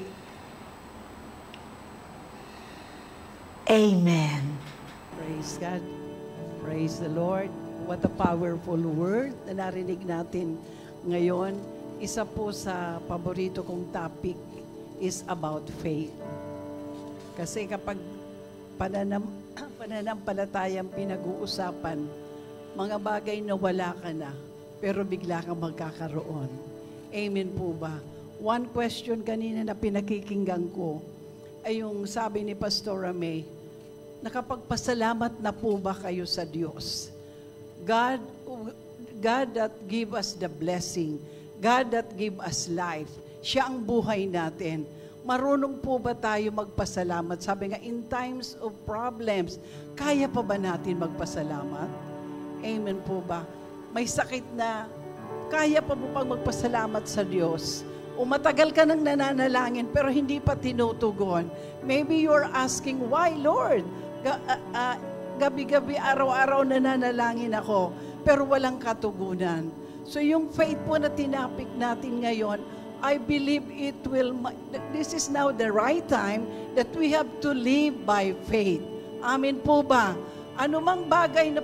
Amen. Praise God. Praise the Lord. What a powerful word na narinig natin ngayon. Isa po sa paborito kong topic is about faith. Kasi kapag pananampalatayang pinag-uusapan, mga bagay na wala ka na, pero bigla kang magkakaroon. Amen po ba? One question kanina na pinakikinggan ko ay yung sabi ni Pastor May, nakapagpasalamat na po ba kayo sa Diyos? God that give us the blessing, God that give us life, siya ang buhay natin. Marunong po ba tayo magpasalamat? Sabi nga, in times of problems, kaya pa ba natin magpasalamat? Amen po ba? May sakit na, kaya pa mo pang magpasalamat sa Diyos? O matagal ka nang nananalangin pero hindi pa tinutugon. Maybe you're asking, why Lord? Gabi-gabi, araw-araw nananalangin ako pero walang katugunan. So yung faith po na tinapik natin ngayon, I believe this is now the right time that we have to live by faith. Amen po ba? Ano mang bagay na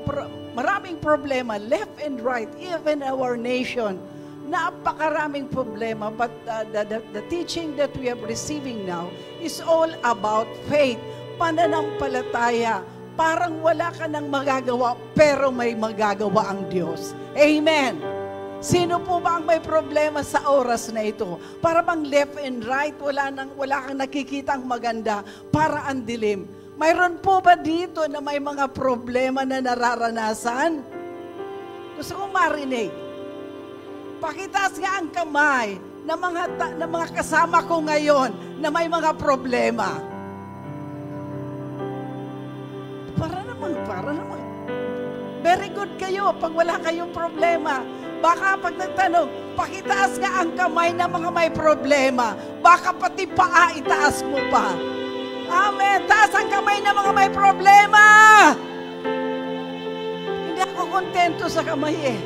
maraming problema, left and right, even our nation, napakaraming problema, but the teaching that we are receiving now is all about faith, pananampalataya. Parang wala ka nang magagawa, pero may magagawa ang Diyos. Amen! Sino po ba ang may problema sa oras na ito? Para bang left and right, wala kang nakikita ang maganda, para ang dilim. Mayroon po ba dito na may mga problema na nararanasan? Gusto kong marinig. Pakitaas nga ang kamay ng mga kasama ko ngayon na may mga problema. Para naman. Very good kayo pag wala kayong problema. Baka pag nagtanong, pakitaas nga ang kamay ng mga may problema. Baka pati paa itaas mo pa. Amen. Taas ang kamay ng mga may problema. Hindi ako kontento sa kamay eh.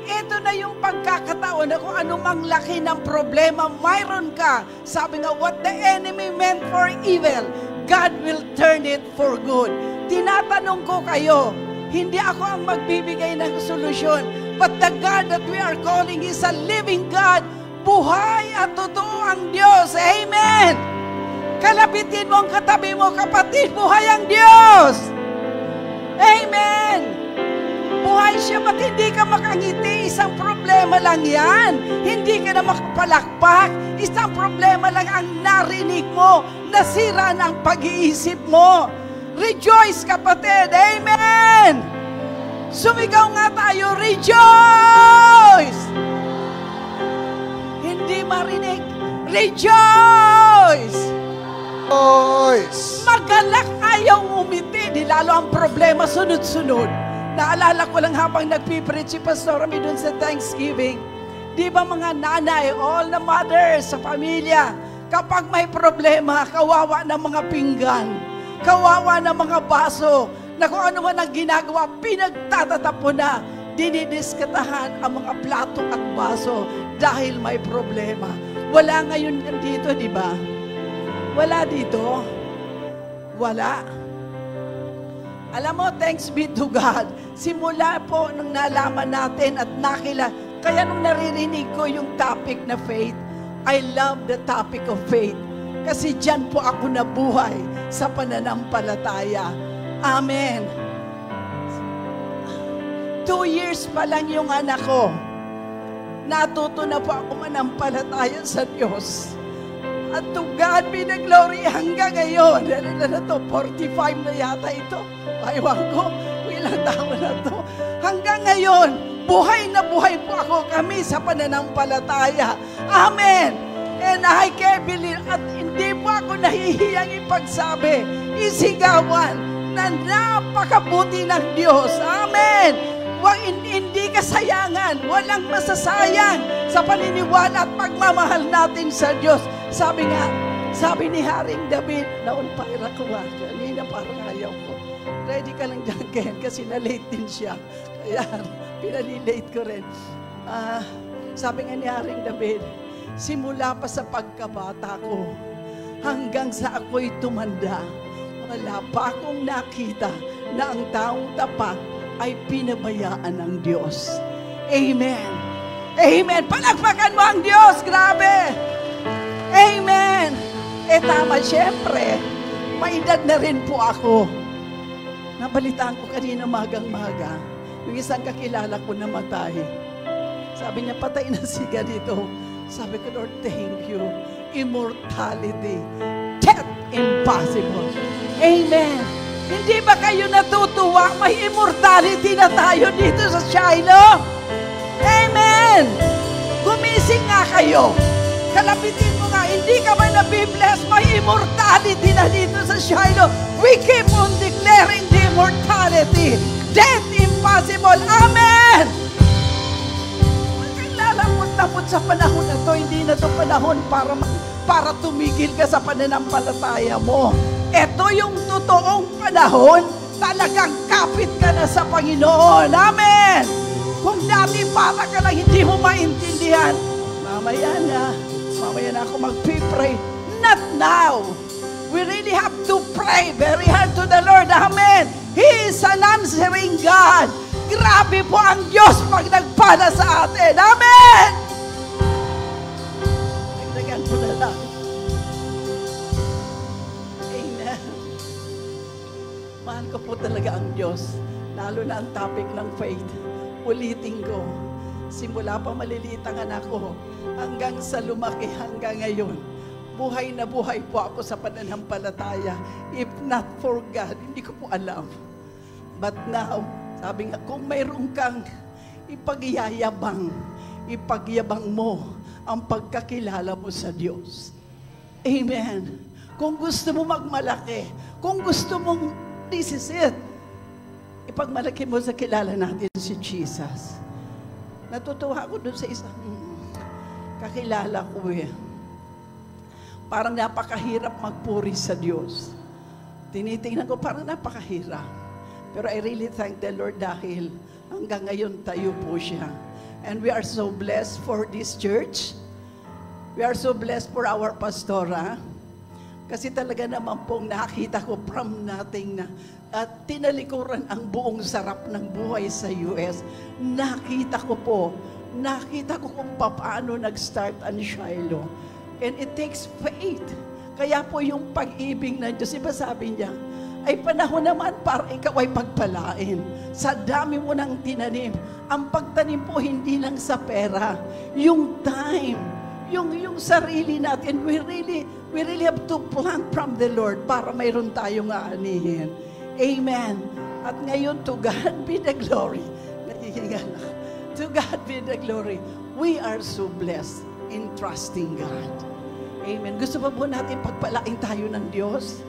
Ito na yung pagkakataon na kung anumang laki ng problema, mayroon ka. Sabi nga, what the enemy meant for evil, God will turn it for good. Tinatanong ko kayo, hindi ako ang magbibigay ng solusyon, but the God that we are calling is a living God. Buhay at totoo ang Diyos. Amen! Kalabitin mo ang katabi mo, kapatid, buhay ang Diyos! Amen! Buhay siya, ba't hindi ka makangiti? Isang problema lang yan. Hindi ka na makapalakpak. Isang problema lang ang narinig mo. Nasira ng pag-iisip mo. Rejoice, kapatid! Amen! Sumigaw nga tayo, rejoice! Hindi marinig. Rejoice! Magalak, ayaw umiti. Di lalo ang problema sunod-sunod. Naalala ko lang habang nagpipreach si Pastor Rami dun sa Thanksgiving. Di ba mga nanay, all the mothers sa pamilya, Kapag may problema, kawawa ng mga pinggan, kawawa ng mga baso, na kung ano man ang ginagawa, pinagtatatapon na, dinidiskatahan ang mga plato at baso dahil may problema. Wala ngayon yan dito, di ba? Wala dito. Wala. Alam mo, thanks be to God. Simula po nung nalaman natin at kaya nung naririnig ko yung topic na faith, I love the topic of faith. Kasi dyan po ako nabuhay sa pananampalataya. Amen. 2 years pa lang yung anak ko. Natuto na po ako manampalataya sa Diyos. At to God be the glory hanggang ngayon. Ano na to? 45 na yata ito. Aywan ko, ilang taon na to. Hanggang ngayon, buhay na buhay po ako kami sa pananampalataya. Amen. And I can believe, at hindi po ako nahihiyang ipagsabi, isigawan na napakabuti ng Diyos. Amen. Hindi kasayangan, walang masasayang sa paniniwala at pagmamahal natin sa Diyos. Sabi ni Haring David, naunpaira ko kanina parang ayaw ko. Ready ka lang dyan, Ken, kasi na-late din siya. Kaya pinalilate ko rin. Sabi nga ni Haring David, simula pa sa pagkabata ko, hanggang sa ako'y tumanda, wala pa akong nakita na ang taong tapat ay pinabayaan ng Diyos. Amen. Amen. Palakpakan mo ang Diyos. Grabe. Amen. Tama, syempre, may edad na rin po ako. Nabalitaan ko kanina magang-maga, yung isang kakilala ko namatay. Sabi niya, patay na si ganito. Sabi ko, Lord, thank you. Immortality. Death impossible. Amen. Hindi ba kayo natutuwa? May immortality na tayo dito sa Shiloh. Amen. Gumising nga kayo. Kalapitin mo nga, hindi ka ba nabibless? May immortality na dito sa Shiloh. We keep on declaring the immortality. Death impossible. Amen. Magkailalamot-lamot sa panahon na to. Hindi na to panahon para tumigil ka sa pananampalataya mo. Ito yung totoong panahon, talagang kapit ka na sa Panginoon. Amen! Kung dati para ka lang hindi mo maintindihan, mamaya na ako mag-pray. Not now. We really have to pray very hard to the Lord. Amen! He is an answering God. Grabe po ang Diyos pag nagpala sa atin. Amen! Nagdagan po na lang. Mahal ko po talaga ang Diyos, lalo na ang topic ng faith. Ulitin ko, simula pa maliliit ang anak ko, hanggang sa lumaki hanggang ngayon, buhay na buhay po ako sa pananampalataya. If not for God, hindi ko po alam. But now, sabi nga, kung mayroon kang ipagyabang mo ang pagkakilala mo sa Diyos. Amen. Kung gusto mo magmalaki, kung gusto mong this is it. Ipagmalaki mo sa kilala natin si Jesus. Natutuwa ako doon sa isang kakilala ko eh. Parang napakahirap magpuri sa Diyos. Tinitingnan ko parang napakahirap. Pero I really thank the Lord dahil hanggang ngayon tayo po siya. And we are so blessed for this church. We are so blessed for our pastora. Kasi talaga naman pong nakita ko from nothing na at tinalikuran ang buong sarap ng buhay sa US. Nakita ko kung paano nag-start ang Shiloh. And it takes faith. Kaya po yung pag-ibig ng Diyos, iba sabi niya, ay panahon naman para ikaw ay pagpalain. Sa dami mo nang tinanim. Ang pagtanim po hindi lang sa pera. Yung time, yung sarili natin, we really have to plant from the Lord para mayroon tayong aanihin. Amen. At ngayon, to God be the glory. Nahihinga na. To God be the glory. We are so blessed in trusting God. Amen. Gusto pa po natin pagpalain tayo ng Diyos?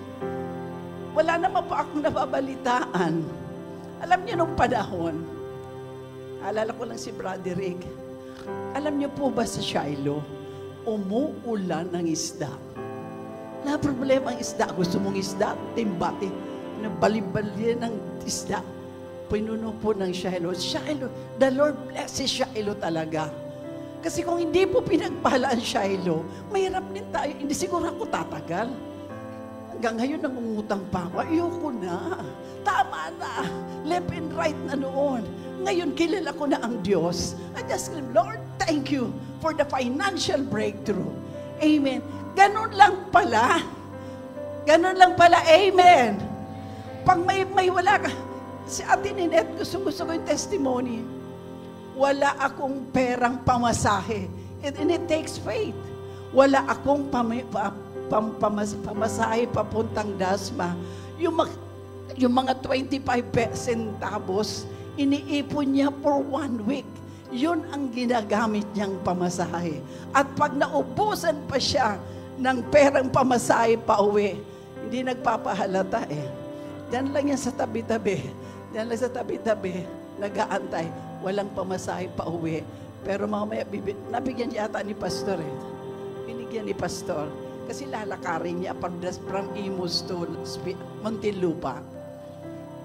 Wala naman po akong nababalitaan. Alam niyo nung panahon, alala ko lang si Brother Rick, alam niyo po ba sa Shiloh, umuulan ng isda. Na problema ang isda. Gusto mong isda, timbati. Nabalibali ng isda. Pinuno po ng Shiloh. Shiloh, the Lord blesses Shiloh talaga. Kasi kung hindi po pinagpala ang Shiloh, mahirap din tayo. Hindi siguro ako tatagal. Hanggang ngayon nangungutang pa ako. Ayoko na. Tama na. Left and right na noon. Ngayon kilala ko na ang Diyos. I just scream, Lord, thank you for the financial breakthrough. Amen. Ganun lang pala. Ganun lang pala. Amen. Pag may wala ka, si Ate Ninette, gusto ko yung testimony. Wala akong perang pamasahe. And it takes faith. Wala akong pamasahe papuntang Dasma. Yung mga 25 centavos, iniipon niya for 1 week. Yun ang ginagamit niyang pamasahe. At pag naubusan pa siya ng perang pamasahe pa uwi, hindi nagpapahalata eh. Diyan lang yan sa tabi-tabi. Diyan lang sa tabi-tabi, nag-aantay. Walang pamasahe pa uwi. Pero mamaya, nabigyan yata ni Pastor eh. Binigyan ni Pastor. Kasi lalakarin niya from Imus to Muntinlupa.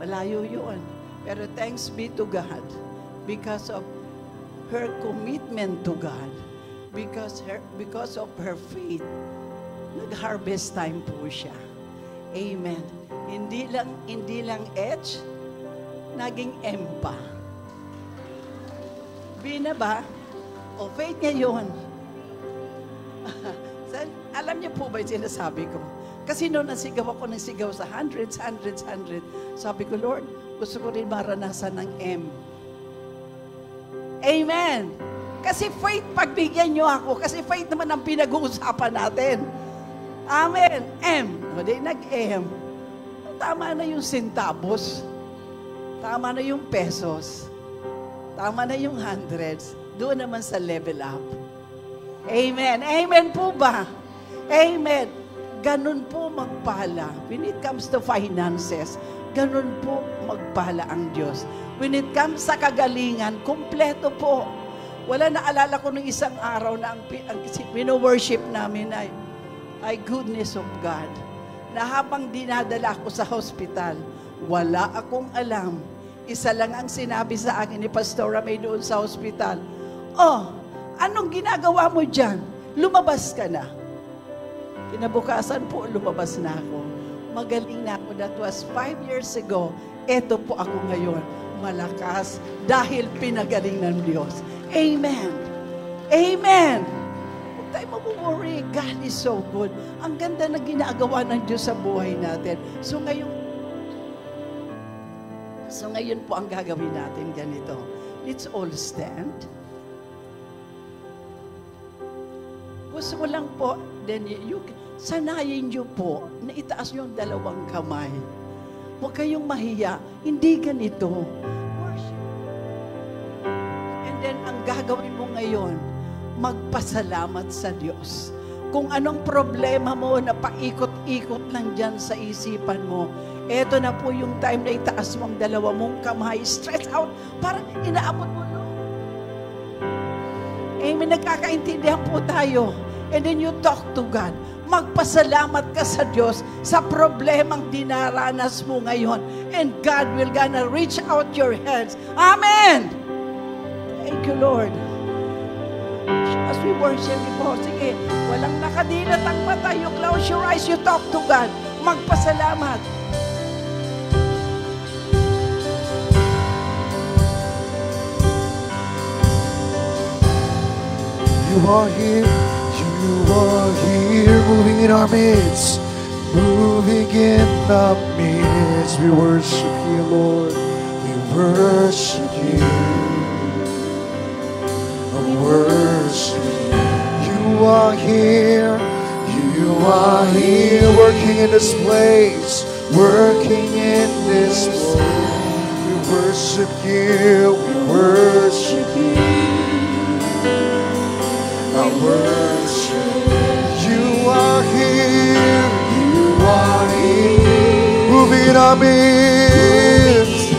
Malayo yun. Pero thanks be to God because of her commitment to God. Because of her faith. Nag-harvest time po siya. Amen. Hindi lang H, naging M pa. Bina ba? O faith niya yun. Alam niyo po ba yung sinasabi ko? Kasi noon nasigaw ako ng sigaw sa hundreds. Sabi ko, Lord, gusto ko rin maranasan ng M. Amen. Kasi faith, pagbigyan niyo ako. Kasi faith naman ang pinag-uusapan natin. Amen. M. O di nag-M. Tama na yung centavos. Tama na yung pesos. Tama na yung hundreds. Doon naman sa level up. Amen. Amen po ba? Amen. Ganun po magpala. When it comes to finances, ganun po magpala ang Diyos. When it comes sa kagalingan, kumpleto po. Wala, naalala ko nung isang araw na ang pino-worship namin ay goodness of God. Na habang dinadala ko sa hospital, wala akong alam. Isa lang ang sinabi sa akin ni Pastor Ramay doon sa hospital. Oh, anong ginagawa mo dyan? Lumabas ka na. Kinabukasan po, lumabas na ako. Magaling na ako. That was 5 years ago. Eto po ako ngayon. Malakas dahil pinagaling ng Diyos. Amen. Amen. Huwag tayo mag-worry. God is so good. Ang ganda na ginagawa ng Diyos sa buhay natin. So ngayon po ang gagawin natin ganito. Let's all stand. Gusto ko lang po, then sanayin niyo po na itaas niyo ang dalawang kamay. Huwag kayong mahiya. Hindi ganito. Worship. And then, ang gagawin mo ngayon, magpasalamat sa Diyos. Kung anong problema mo na paikot-ikot lang dyan sa isipan mo, eto na po yung time na itaas mo ang dalawa mong kamay. Stretch out. Parang inaabot mo, no? Amen. Nagkakaintindihan po tayo. And then you talk to God. Magpasalamat ka sa Diyos sa problemang dinaranas mo ngayon. And God will gonna reach out your hands. Amen! Thank you, Lord. As we worship po, sige, walang nakadilat ang mata. You close your eyes, you talk to God. Magpasalamat. You are here, moving in our midst, moving in the midst. We worship you, Lord. We worship you. We worship you. You are here, working in this place, working in this place. We worship you. We worship you. I worship. You are here, moving in our midst.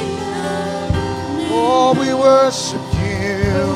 Oh, we worship you.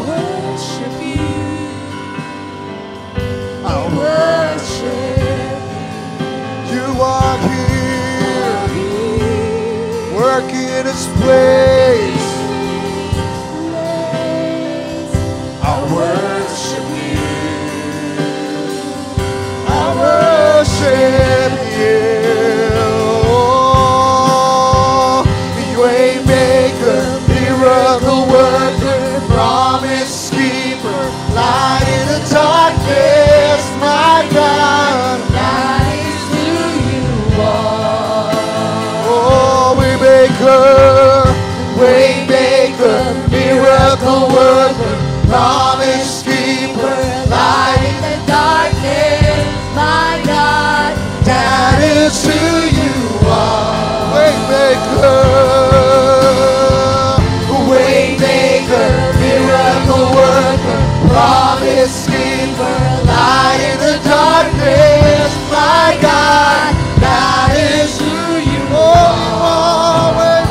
miracle worker, promise keeper, light in the darkness, my God. That is who you are. Oh, way maker, miracle worker, promise keeper, light In the darkness, my God. that is who you are. Way maker, miracle worker, promise keeper, light in the darkness, my God, that is who you are. Way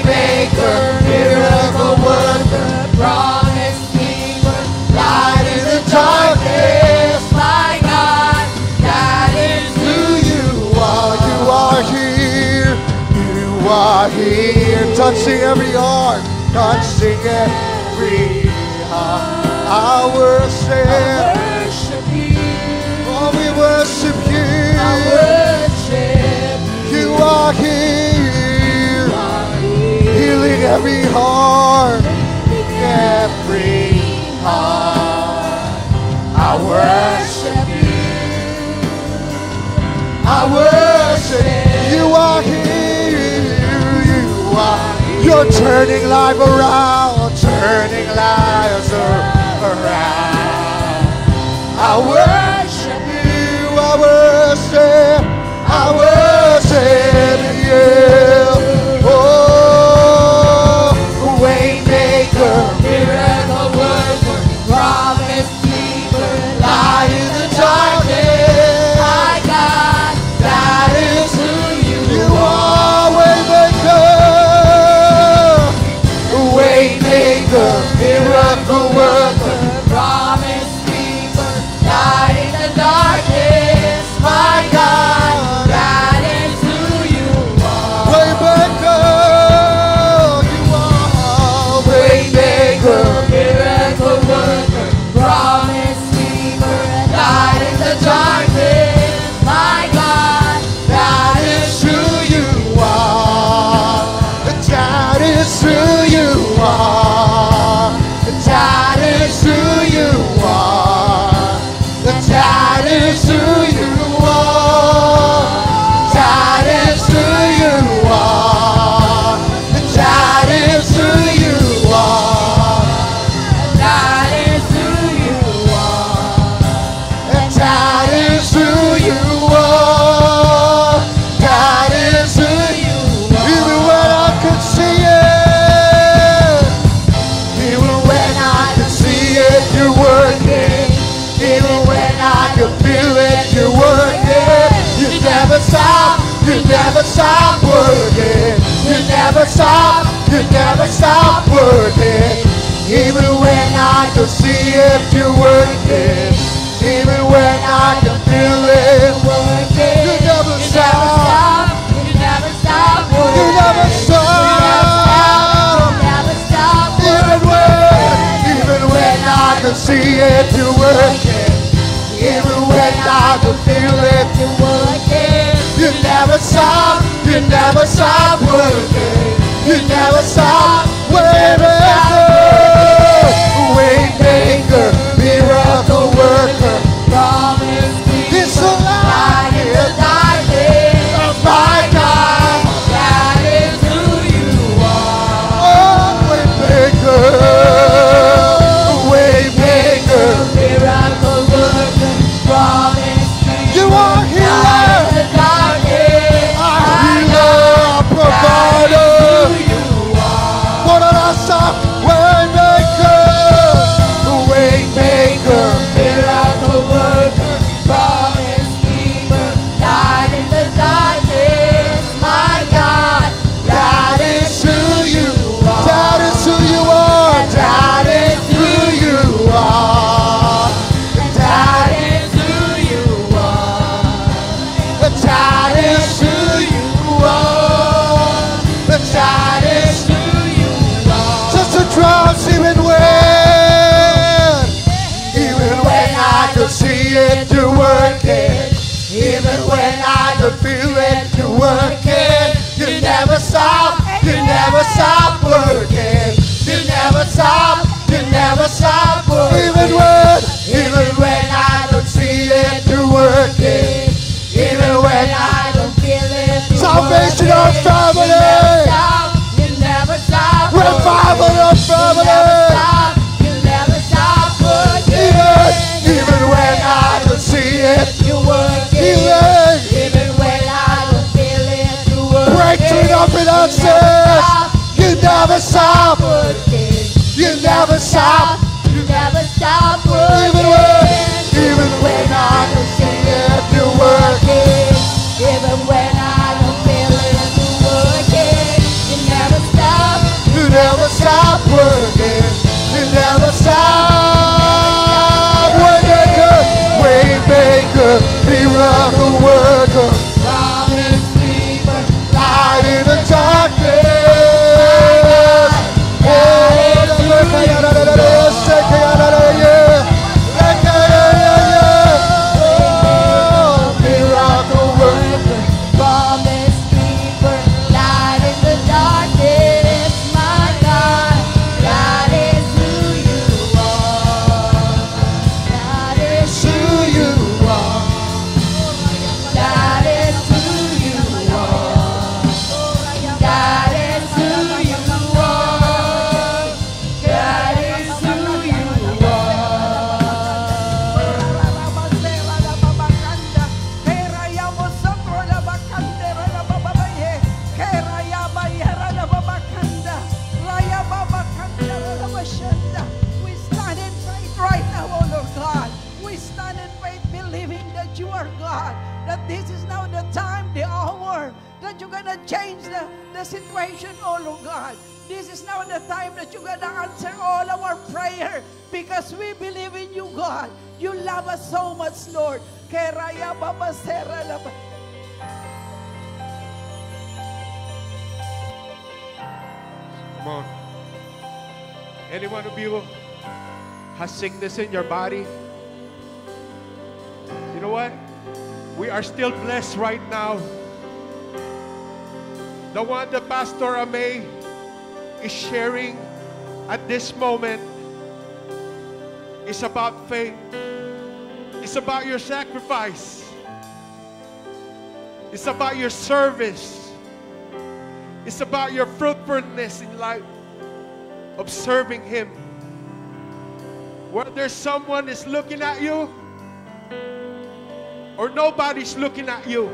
maker, miracle worker, Promise keeper, light in the darkness, my God. That is who you are. You are here. You are here. Touching every heart. Touching every heart. I worship. worship you. Oh, we worship you. Worship You are here. Healing every heart. Every heart. I worship I worship. You are here. You are. You're turning life around. Turning lives around. I worship you. I worship. I worship you. Oh, way maker, miracle worker, promise keeper, light in the darkness. my God. That is who you are. Way maker, miracle worker, Promise keeper, light in the darkness, my God. that is who you are. Way maker, you are. Way maker, Miracle worker, promise keeper, light in the darkness, my God. that is who you are. That is who you are. That is who you are. That is who you are. That is who you are. That is who you are. That is who you are. That is who you are. That is who you are. Even when I could see it, even when I could see it, you're working. Even when I could feel it, you're working. You never stop. You never stop working. You never stop. You never stop working. Even when I could see it, you're working. Even when I can feel it, Working. you never You never stop. stop. You never stop You working. never stop. Never stop Even when I can see it, you're working. Even when I can feel it, You're working. you never stop. You never stop working. You never stop. Way maker, miracle worker. Promise keeper, It's a light in the lie. darkness, My God. that is who you are. Oh, way maker, way maker. Miracle worker, promise keeper, You are light in healer, the darkness, our healer, our family. You never stop. Revival in our family. You never stop working. Even when I don't see it. You're working. Healing. Even when I don't feel it. You're working. Breakthrough in our finances. You never stop. You never stop. You never stop working. Even when I don't see it, you're working. Even when I don't feel it, you're working. You never stop. You never stop working. You never stop. Waymaker, miracle worker, Promise keeper, light in the darkness. Miracle worker. promise keeper, light in the darkness, my God. That is who you are. That is Who you are. That is who you are. That is who you are. That is who you We stand in faith right now, oh Lord God. We stand in faith believing that you are God. That this is now the time, the hour, that you're going to change the situation, oh Lord God. This is now the time that you're going to answer all our prayer because we believe in you, God. You love us so much, Lord. Keraya baba sera laba. Come on. Any one of you has sickness in your body? You know what? We are still blessed right now. The one that Pastor Amay is sharing at this moment is about faith. It's about your sacrifice. It's about your service. It's about your fruitfulness in life of serving Him. Whether someone is looking at you or nobody's looking at you,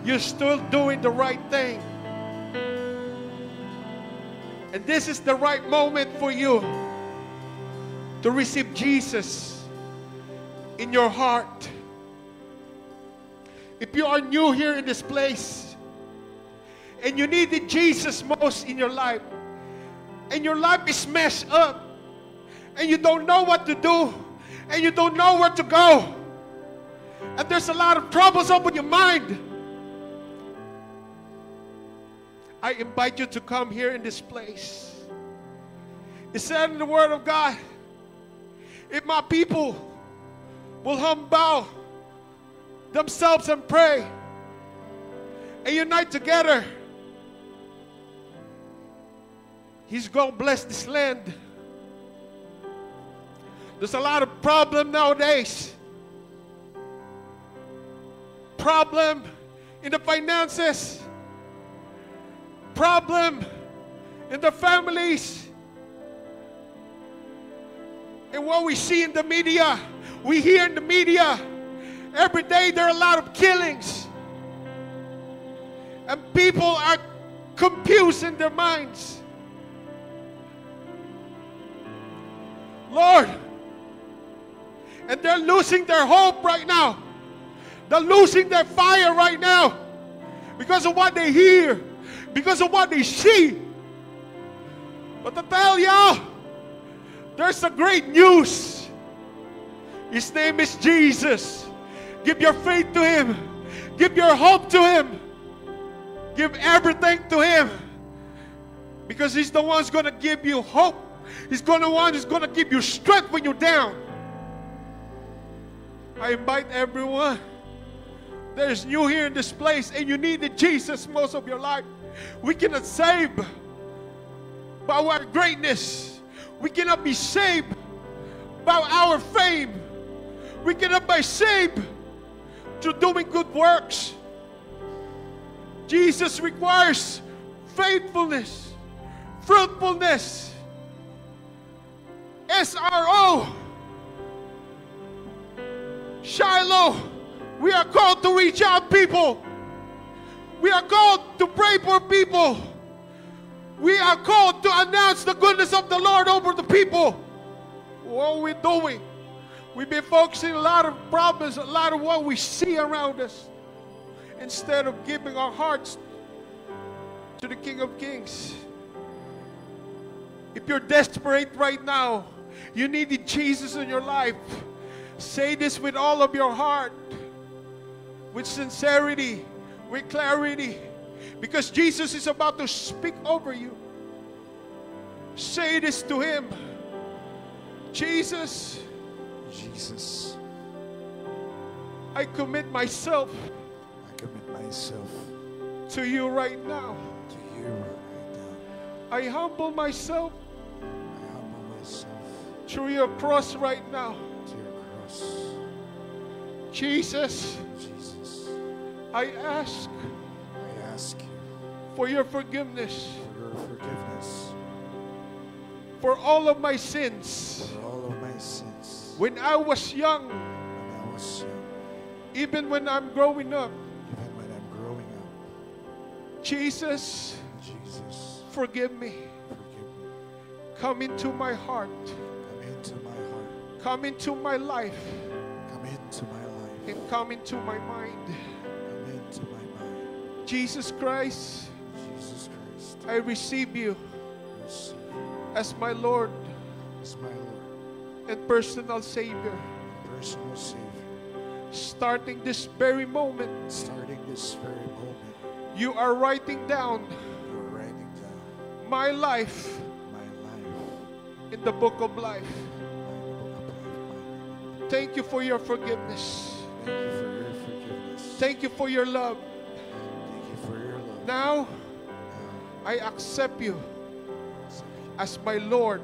you're still doing the right thing. And this is the right moment for you to receive Jesus in your heart. If you are new here in this place and you needed Jesus most in your life, and your life is messed up, and you don't know what to do, and you don't know where to go, and there's a lot of troubles over your mind, I invite you to come here in this place. It said in the Word of God, if my people will humble themselves and pray and unite together, He's going to bless this land. There's a lot of problem nowadays. Problem in the finances. Problem in the families. And what we see in the media, we hear in the media, every day there are a lot of killings. And people are confused in their minds. Lord, and they're losing their hope right now. They're losing their fire right now because of what they hear, because of what they see. But to tell y'all, there's a great news. His name is Jesus. Give your faith to Him. Give your hope to Him. Give everything to Him. Because He's the one who's going to give you hope. He's the one who's going to give you strength when you're down. I invite everyone that is new here in this place and you needed Jesus most of your life. We cannot save by our greatness. We cannot be saved by our fame. We cannot be saved through doing good works. Jesus requires faithfulness, fruitfulness, SRO. Shiloh, we are called to reach out people. We are called to pray for people. We are called to announce the goodness of the Lord over the people. What are we doing? We've been focusing a lot of problems, a lot of what we see around us, instead of giving our hearts to the King of Kings. If you're desperate right now, you need Jesus in your life, say this with all of your heart, with sincerity, with clarity, because Jesus is about to speak over you. Say this to Him. Jesus, Jesus, I commit myself I commit myself to you right now. to you right now. I humble myself I humble myself through your cross right now. to your cross. Jesus, Jesus, I ask I ask you for your forgiveness for your forgiveness for all of my sins. for all of my sins. When I was young, When I was young, even when I'm growing up, even when I'm growing up, Jesus, Jesus, forgive me. forgive me. Come into my heart. Come into my heart. Come into my life. Come into my life. And come into my mind. Come into my mind. Jesus Christ, Jesus Christ, I receive you receive you as my Lord as my Lord and personal Savior. and personal Savior. Starting this very moment, Starting this very moment, you are writing down you're writing down my life my life in the book of life. my book of life. Thank you for your forgiveness. Thank you for your forgiveness. Thank you for your love. Thank you for your love. Now, Now, I accept you accept you as my Lord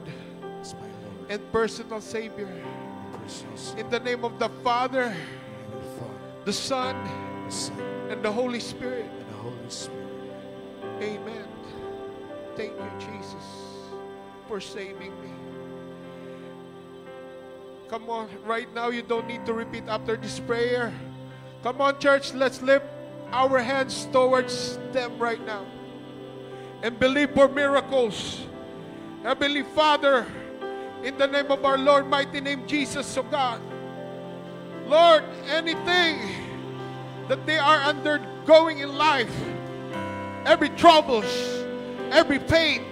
as my Lord and personal Savior. and personal Savior. In the name of the Father, In the name of the Father, the Son, the Son, and the Holy Spirit. and the Holy Spirit. Amen. Thank you, Jesus, for saving me. Come on, right now you don't need to repeat after this prayer. Come on, church, let's lift our hands towards them right now and believe for miracles. Heavenly Father, in the name of our Lord, mighty name Jesus, oh God, Lord, anything that they are undergoing in life, every troubles, every pain,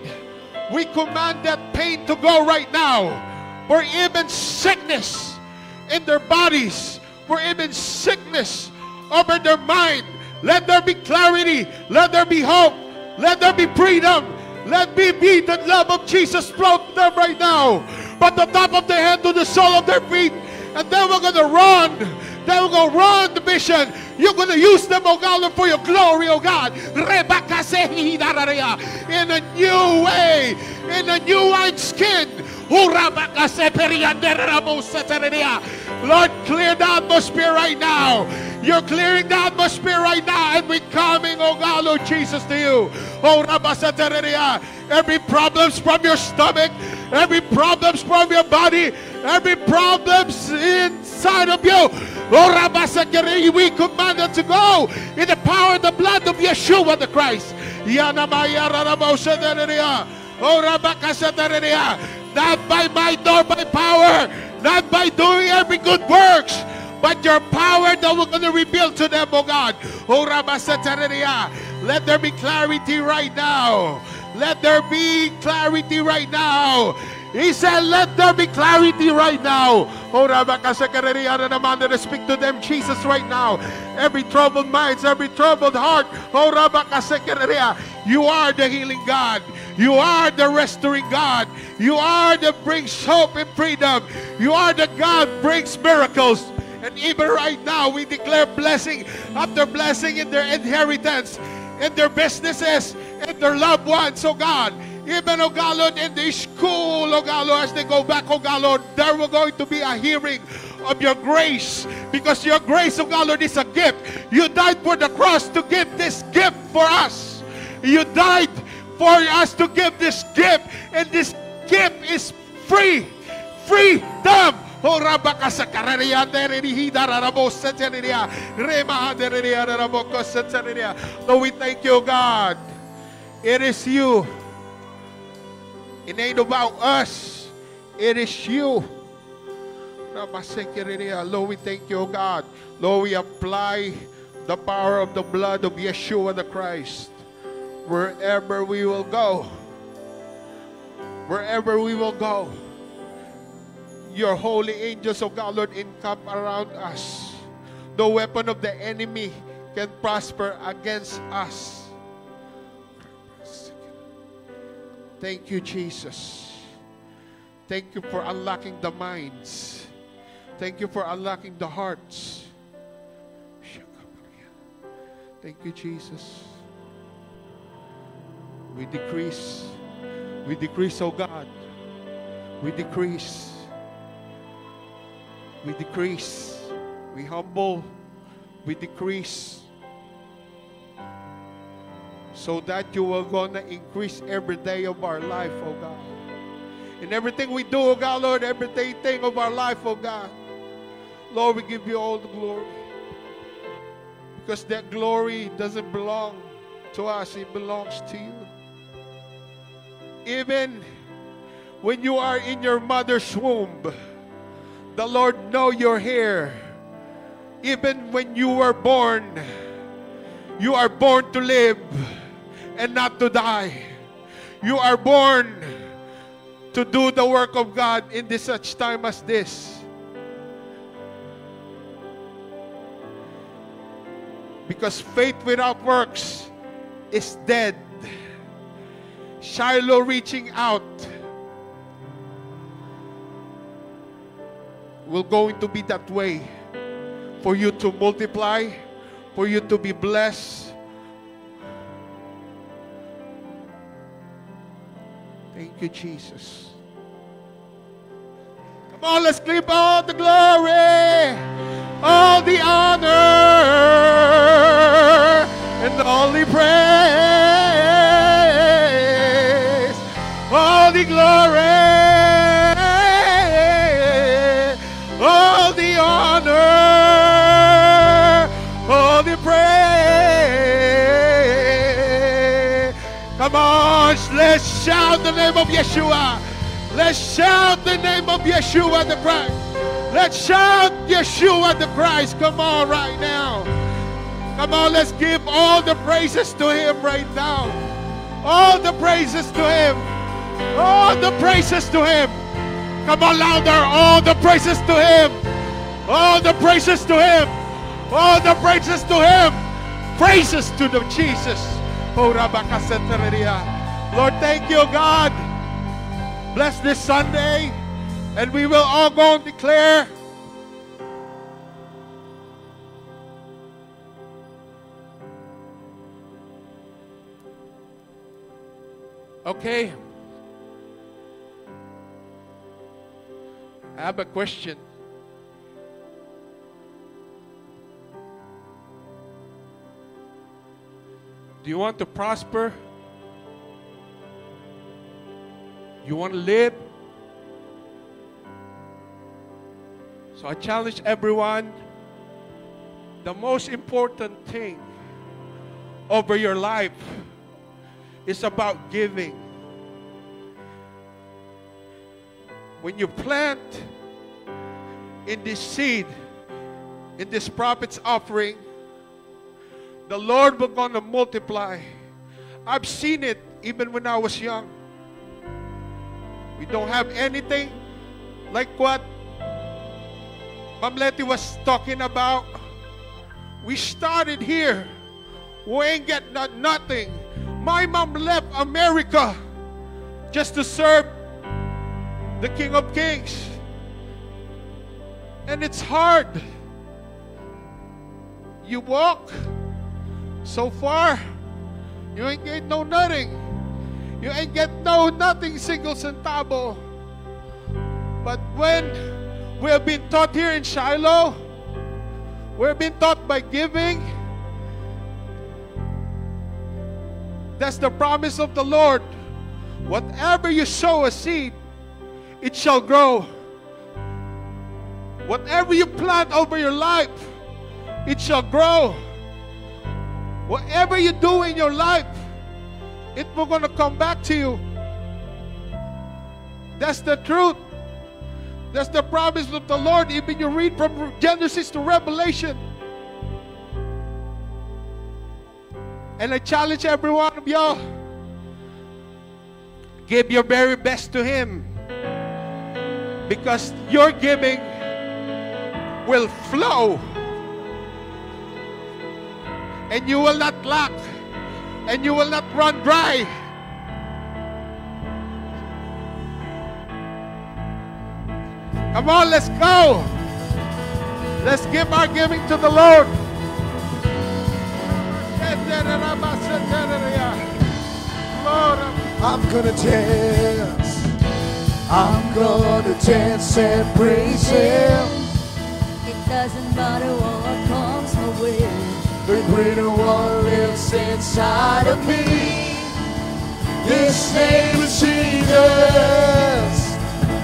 we command that pain to go right now. For even sickness in their bodies, for even sickness over their mind, let there be clarity, let there be hope, let there be freedom, let me be the love of Jesus flow to them right now, from the top of their head to the sole of their feet. And then we're going to run. Then we're going to run the mission. You're going to use them, oh God, for your glory, oh God. In a new way, in a new wineskin. Lord, clear the atmosphere right now. You're clearing the atmosphere right now, and we're coming, oh God, Lord Jesus, to you. Oh, every problems from your stomach, every problems from your body, every problems inside of you, oh, we command it to go in the power of the blood of Yeshua the Christ. Oh, not by might nor by power, not by doing every good works, but your power that we're going to reveal to them, oh God. Oh, let there be clarity right now. Let there be clarity right now. He said, let there be clarity right now. Oh, speak to them, Jesus, right now. Every troubled minds, every troubled heart. Oh, you are the healing God. You are the restoring God. You are the brings hope and freedom. You are the God brings miracles. And even right now, we declare blessing after blessing in their inheritance, in their businesses, in their loved ones, oh God. Even, oh God, Lord, in the school, oh God, Lord, as they go back, oh God, Lord, there will going to be a hearing of your grace. Because your grace, oh God, Lord, is a gift. You died for the cross to give this gift for us. You died for us to give this gift. And this gift is free. Freedom. Lord, we thank you, God. It is you. It ain't about us. It is you. Lord, we thank you, God. Lord, we apply the power of the blood of Yeshua the Christ wherever we will go. Wherever we will go. Your holy angels, oh God, Lord, encamp around us. No weapon of the enemy can prosper against us. Thank you, Jesus. Thank you for unlocking the minds. Thank you for unlocking the hearts. Thank you, Jesus. We decrease. We decrease, oh God. We decrease. We decrease. We humble. We decrease. So that you are going to increase every day of our life, oh God. In everything we do, oh God, Lord, every thing of our life, oh God. Lord, we give you all the glory. Because that glory doesn't belong to us. It belongs to you. Even when you are in your mother's womb, the Lord knows you're here. Even when you were born, you are born to live and not to die. You are born to do the work of God in this such time as this. Because faith without works is dead. Shiloh reaching out will going to be that way for you to multiply, for you to be blessed. Thank you, Jesus. Come on, let's give all the glory, all the honor, and all the praise, all the glory, all the honor, all the praise. Come on, let's shout the name of Yeshua. Let's shout the name of Yeshua the Christ. Let's shout Yeshua the Christ. Come on right now. Come on, let's give all the praises to Him right now. All the praises to Him. All the praises to Him. Come on, louder. All the praises to Him. All the praises to Him. All the praises to Him. Praises to the Jesus. Lord, thank you, God. Bless this Sunday. And we will all go and declare. Okay. I have a question. Do you want to prosper? You want to live? So I challenge everyone, the most important thing over your life is about giving. When you plant in this seed, in this prophet's offering, the Lord will gonna multiply. I've seen it even when I was young. We don't have anything like what Ma'am Letty was talking about. We started here. We ain't got nothing. My mom left America just to serve the King of Kings. And it's hard. You walk so far, you ain't get no nothing. You ain't get no nothing, single centavo. But when We have been taught here in Shiloh. We have been taught by giving. That's the promise of the Lord. Whatever you sow a seed, it shall grow. Whatever you plant over your life, it shall grow. Whatever you do in your life, it will going to come back to you. That's the truth. That's the promise of the Lord. Even you read from Genesis to Revelation. And I challenge every one of y'all, give your very best to Him, because your giving will flow, and you will not lack, and you will not run dry. Come on, let's go. Let's give our giving to the Lord. I'm gonna dance. I'm gonna dance and praise Him. It doesn't matter what comes my way. The greater one lives inside of me. His name is Jesus.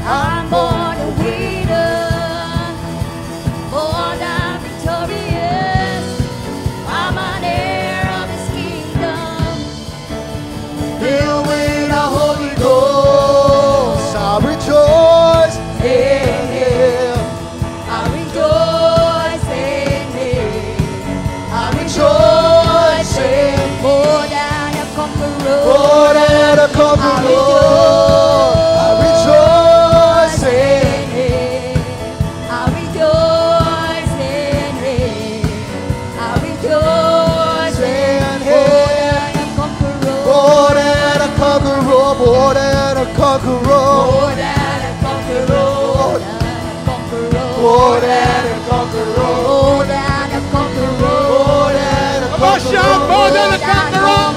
I'm born a winner, born I'm victorious. I'm an heir of His kingdom. Filled with the Holy Ghost, I rejoice in Him. I rejoice in Him. I rejoice in Him. More than a conqueror. More than a conqueror. I rejoice in Him. I rejoice in Him. I rejoice in Him. More than a conqueror. More than a conqueror. More than a conqueror. More than a conqueror. More than a conqueror. More than a Come on, shout, more than a conqueror.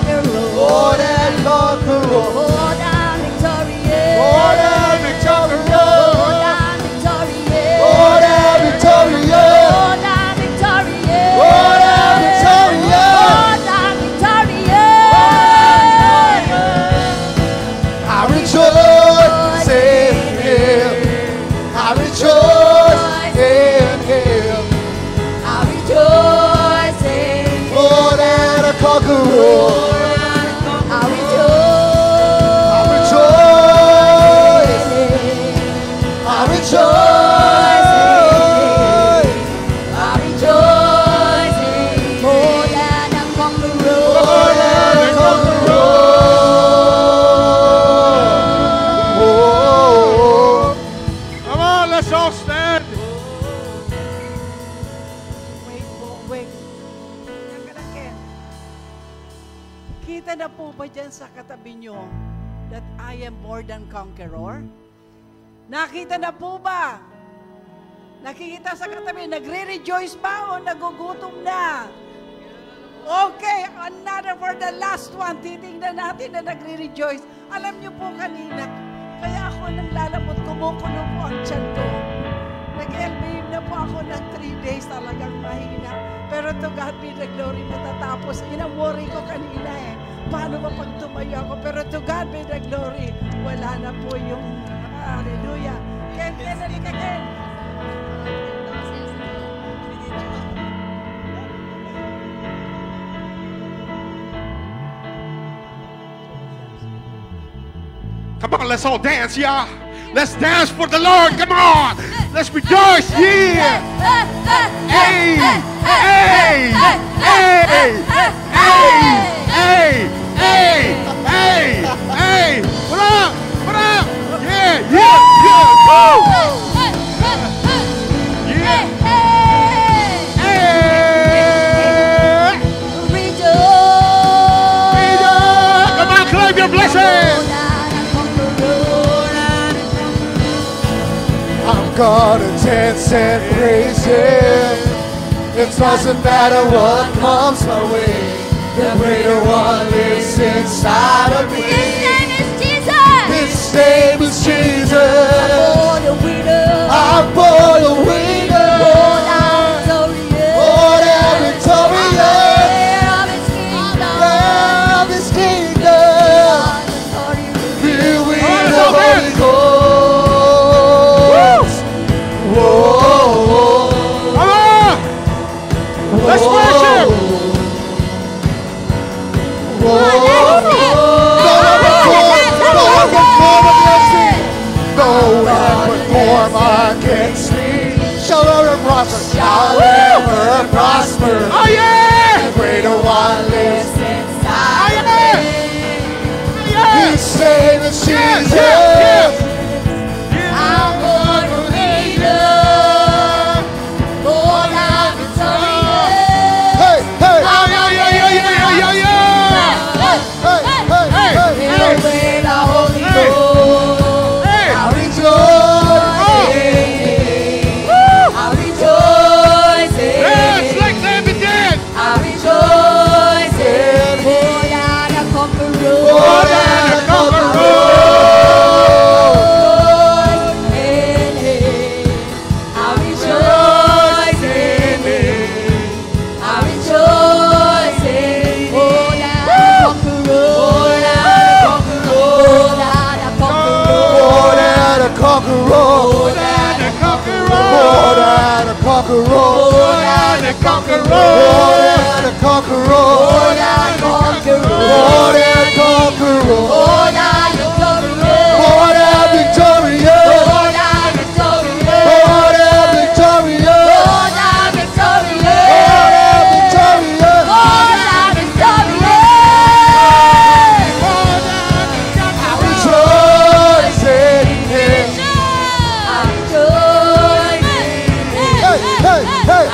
More than conqueror. More than victorious. More than victorious. More than victorious. More than victorious. More than victorious. More than victorious. More than victorious. I rejoice in Him. I rejoice in Him. I rejoice in Him. More than a conqueror. I rejoice. I rejoice. I rejoice. I rejoice in more than a conqueror. More than a conqueror. Oh. Come on, let's all stand. Wait po, wait. Teka lang, Ken. Kita na po ba dyan sa katabi nyo that I am more than conqueror? Nakita na po ba? Nakikita sa katabi, nagre-rejoice ba o nagugutom na? Okay, another for the last one. Titingnan natin na nagre-rejoice. Alam niyo po kanina, kaya ako nang lalamot, kumukulo po ang tiyan ko. Nag-LBM na po ako ng 3 days, talagang mahina. Pero to God be the glory, matatapos. Inamori ko kanina eh. Paano ba pag tumayo ako? Pero to God be the glory, wala na po yung hallelujah. Ken, halika Ken. Come on, let's all dance, y'all. Let's dance for the Lord. Come on. Let's rejoice. Yeah. Hey, hey, hey, hey, hey, hey, hey. What up? What up? Yeah, yeah, yeah. Woo. Yeah. Hey. Come on, claim your blessings. I'm gonna dance and praise Him. It doesn't matter what comes my way. The greater one lives inside of me. His name is Jesus. His name is Jesus. For the winner. I'm born to prosper. Oh yeah! The greater one lives inside of me. He's saying that Jesus. I'm born for freedom. Born out victorious. Hey, hey, Oh yeah, yeah, yeah, yeah, yeah, yeah, yeah! hey, hey, hey, In the way the Holy Ghost. Hey! I rejoice in it. I rejoice in Yes, it. like David did! I rejoice in it. Born out a conqueror. Born out a conqueror. Born out a conqueror. Born out a conqueror! Born out a conqueror. Born out a conqueror! Born out a conqueror. Born out a conqueror. Born out victorious. Born out victorious. Born out victorious. Rejoice in him. Hey, hey, hey. Hey! Hey,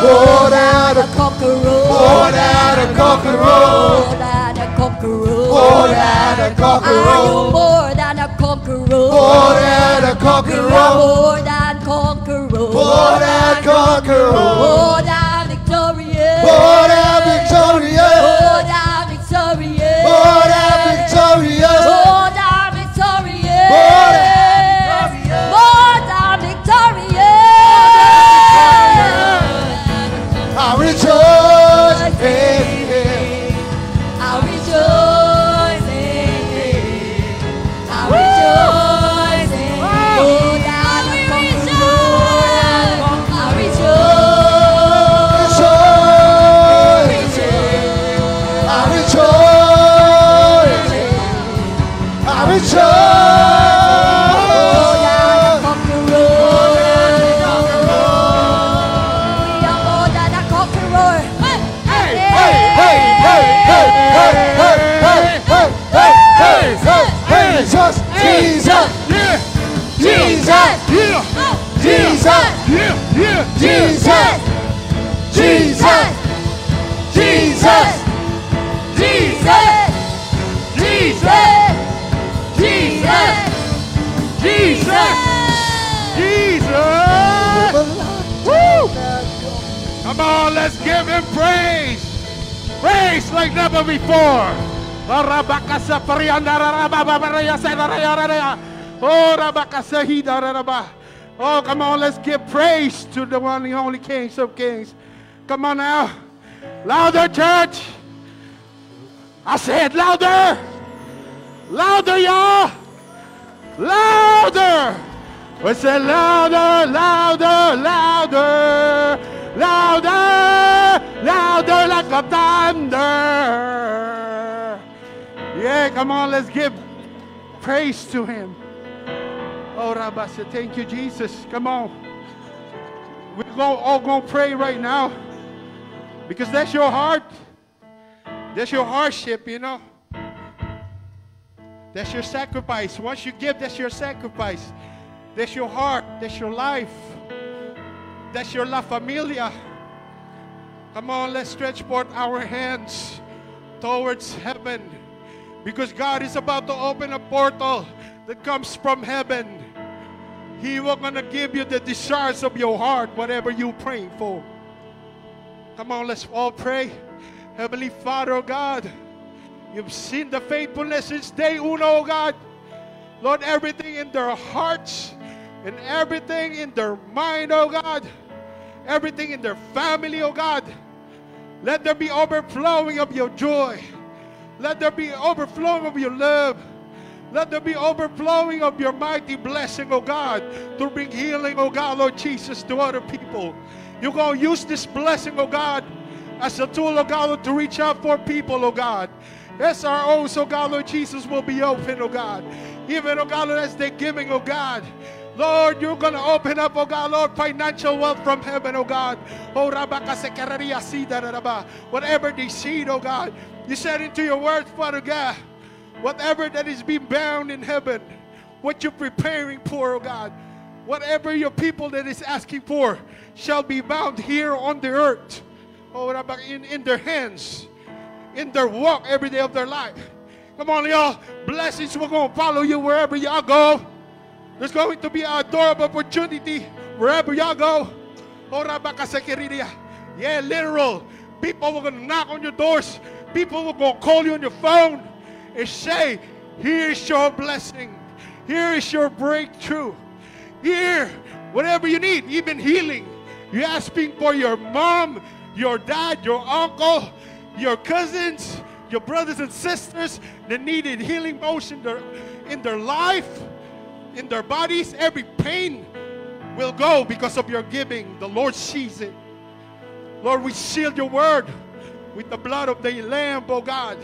Born out a conqueror. Born out a conqueror. Born out a conqueror. I am more than a conqueror. Born out a conqueror. More than conqueror. Born out conqueror. More than victorious. Born out victorious. More than victorious. Born out victorious. More than victorious. More More than victorious. I rejoice in him. I rejoice in it. I rejoice in it. Oh, that I conqueror. I rejoice. I rejoice. I rejoice. Oh, that I conqueror. We are more than a conqueror. Hey, hey, hey, hey, hey, hey, hey, hey, hey, hey, hey, Jesus, Jesus, Yeah! Jesus, Yeah! Jesus, Yeah! Yeah! Jesus, Jesus, Jesus, Jesus! Jesus! Jesus! Jesus! Woo! Come on, let's give him praise. Praise like never before. Oh, come on, let's give praise to the one, the only King of Kings. Come on now. Louder, church. I said louder. Louder, y'all. Louder. We say louder, louder, louder. Louder, louder like a thunder. Yeah, come on, let's give praise to him. Oh, Rabasa, thank you, Jesus. Come on. We're all going to pray right now. Because that's your heart. That's your hardship, you know. That's your sacrifice. Once you give, that's your sacrifice. That's your heart. That's your life. That's your La Familia. Come on, let's stretch forth our hands towards heaven. Because God is about to open a portal that comes from heaven. He will gonna give you the desires of your heart, whatever you're praying for. Come on, let's all pray. Heavenly Father, oh God, you've seen the faithfulness since day uno, oh God. Lord, everything in their hearts, and everything in their mind, oh God, everything in their family, oh God. Let there be overflowing of your joy. Let there be overflowing of your love. Let there be overflowing of your mighty blessing, oh God, to bring healing, oh God, Lord Jesus, to other people. You're going to use this blessing, oh God, as a tool, oh God, Lord, to reach out for people, oh God. SROs, oh God, Lord Jesus, will be open, oh God. Even, oh God, Lord, as they're giving, oh God. Lord, you're going to open up, oh God, Lord, financial wealth from heaven, oh God. Oh, whatever they seed, oh God. You said into your word, Father God, whatever that is being bound in heaven, what you're preparing for, oh God, whatever your people that is asking for shall be bound here on the earth, oh, in their hands, in their walk every day of their life. Come on, y'all. Blessings will go and follow you wherever y'all go. There's going to be a door of opportunity wherever y'all go. Yeah, literal. People are going to knock on your doors. People are going to call you on your phone and say, here's your blessing. Here is your breakthrough. Here, whatever you need, even healing. You're asking for your mom, your dad, your uncle, your cousins, your brothers and sisters that needed healing motion in their life, in their bodies. Every pain will go because of your giving. The Lord sees it. Lord, we seal your word with the blood of the Lamb, oh God,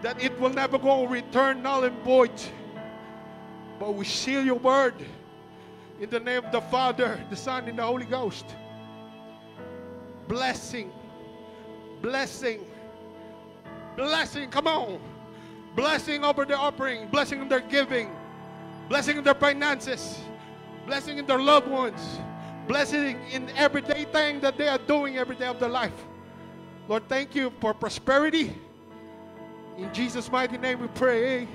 that it will never go return null and void. But we seal your word in the name of the Father, the Son, and the Holy Ghost. Blessing, blessing, blessing, come on. Blessing over their offering, blessing in their giving, blessing in their finances, blessing in their loved ones, blessing in everyday thing that they are doing every day of their life. Lord, thank you for prosperity. In Jesus' mighty name we pray.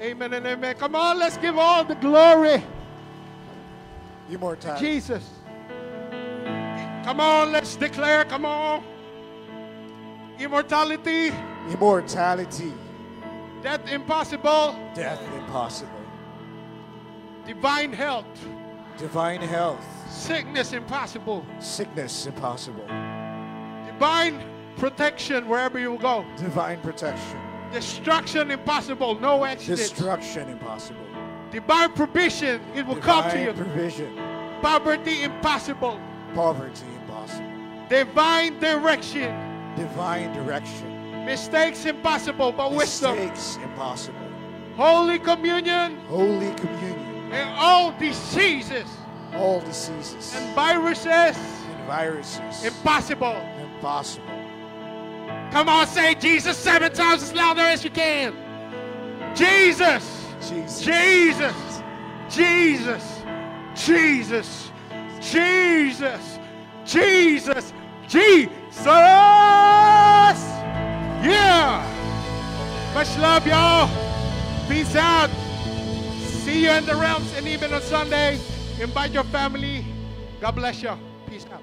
Amen and amen. Come on, let's give all the glory. Immortality. Jesus. Come on, let's declare. Come on. Immortality. Immortality. Death impossible. Death impossible. Divine health. Divine health. Sickness impossible. Sickness impossible. Divine protection wherever you go. Divine protection. Destruction impossible. No accidents. Destruction impossible. Divine provision. It will come to you. Divine provision. Poverty impossible. Poverty impossible. Divine direction. Divine direction. Mistakes impossible, but wisdom. Mistakes impossible. Holy communion. Holy communion. And all diseases. All diseases. And viruses. And viruses. Impossible. Impossible. Come on, say Jesus 7 times as louder as you can. Jesus. Jesus. Jesus. Jesus. Jesus. Jesus. Jesus. Jesus. Yeah. Much love, y'all. Peace out. See you in the realms, and even on Sunday, invite your family. God bless you. Peace out.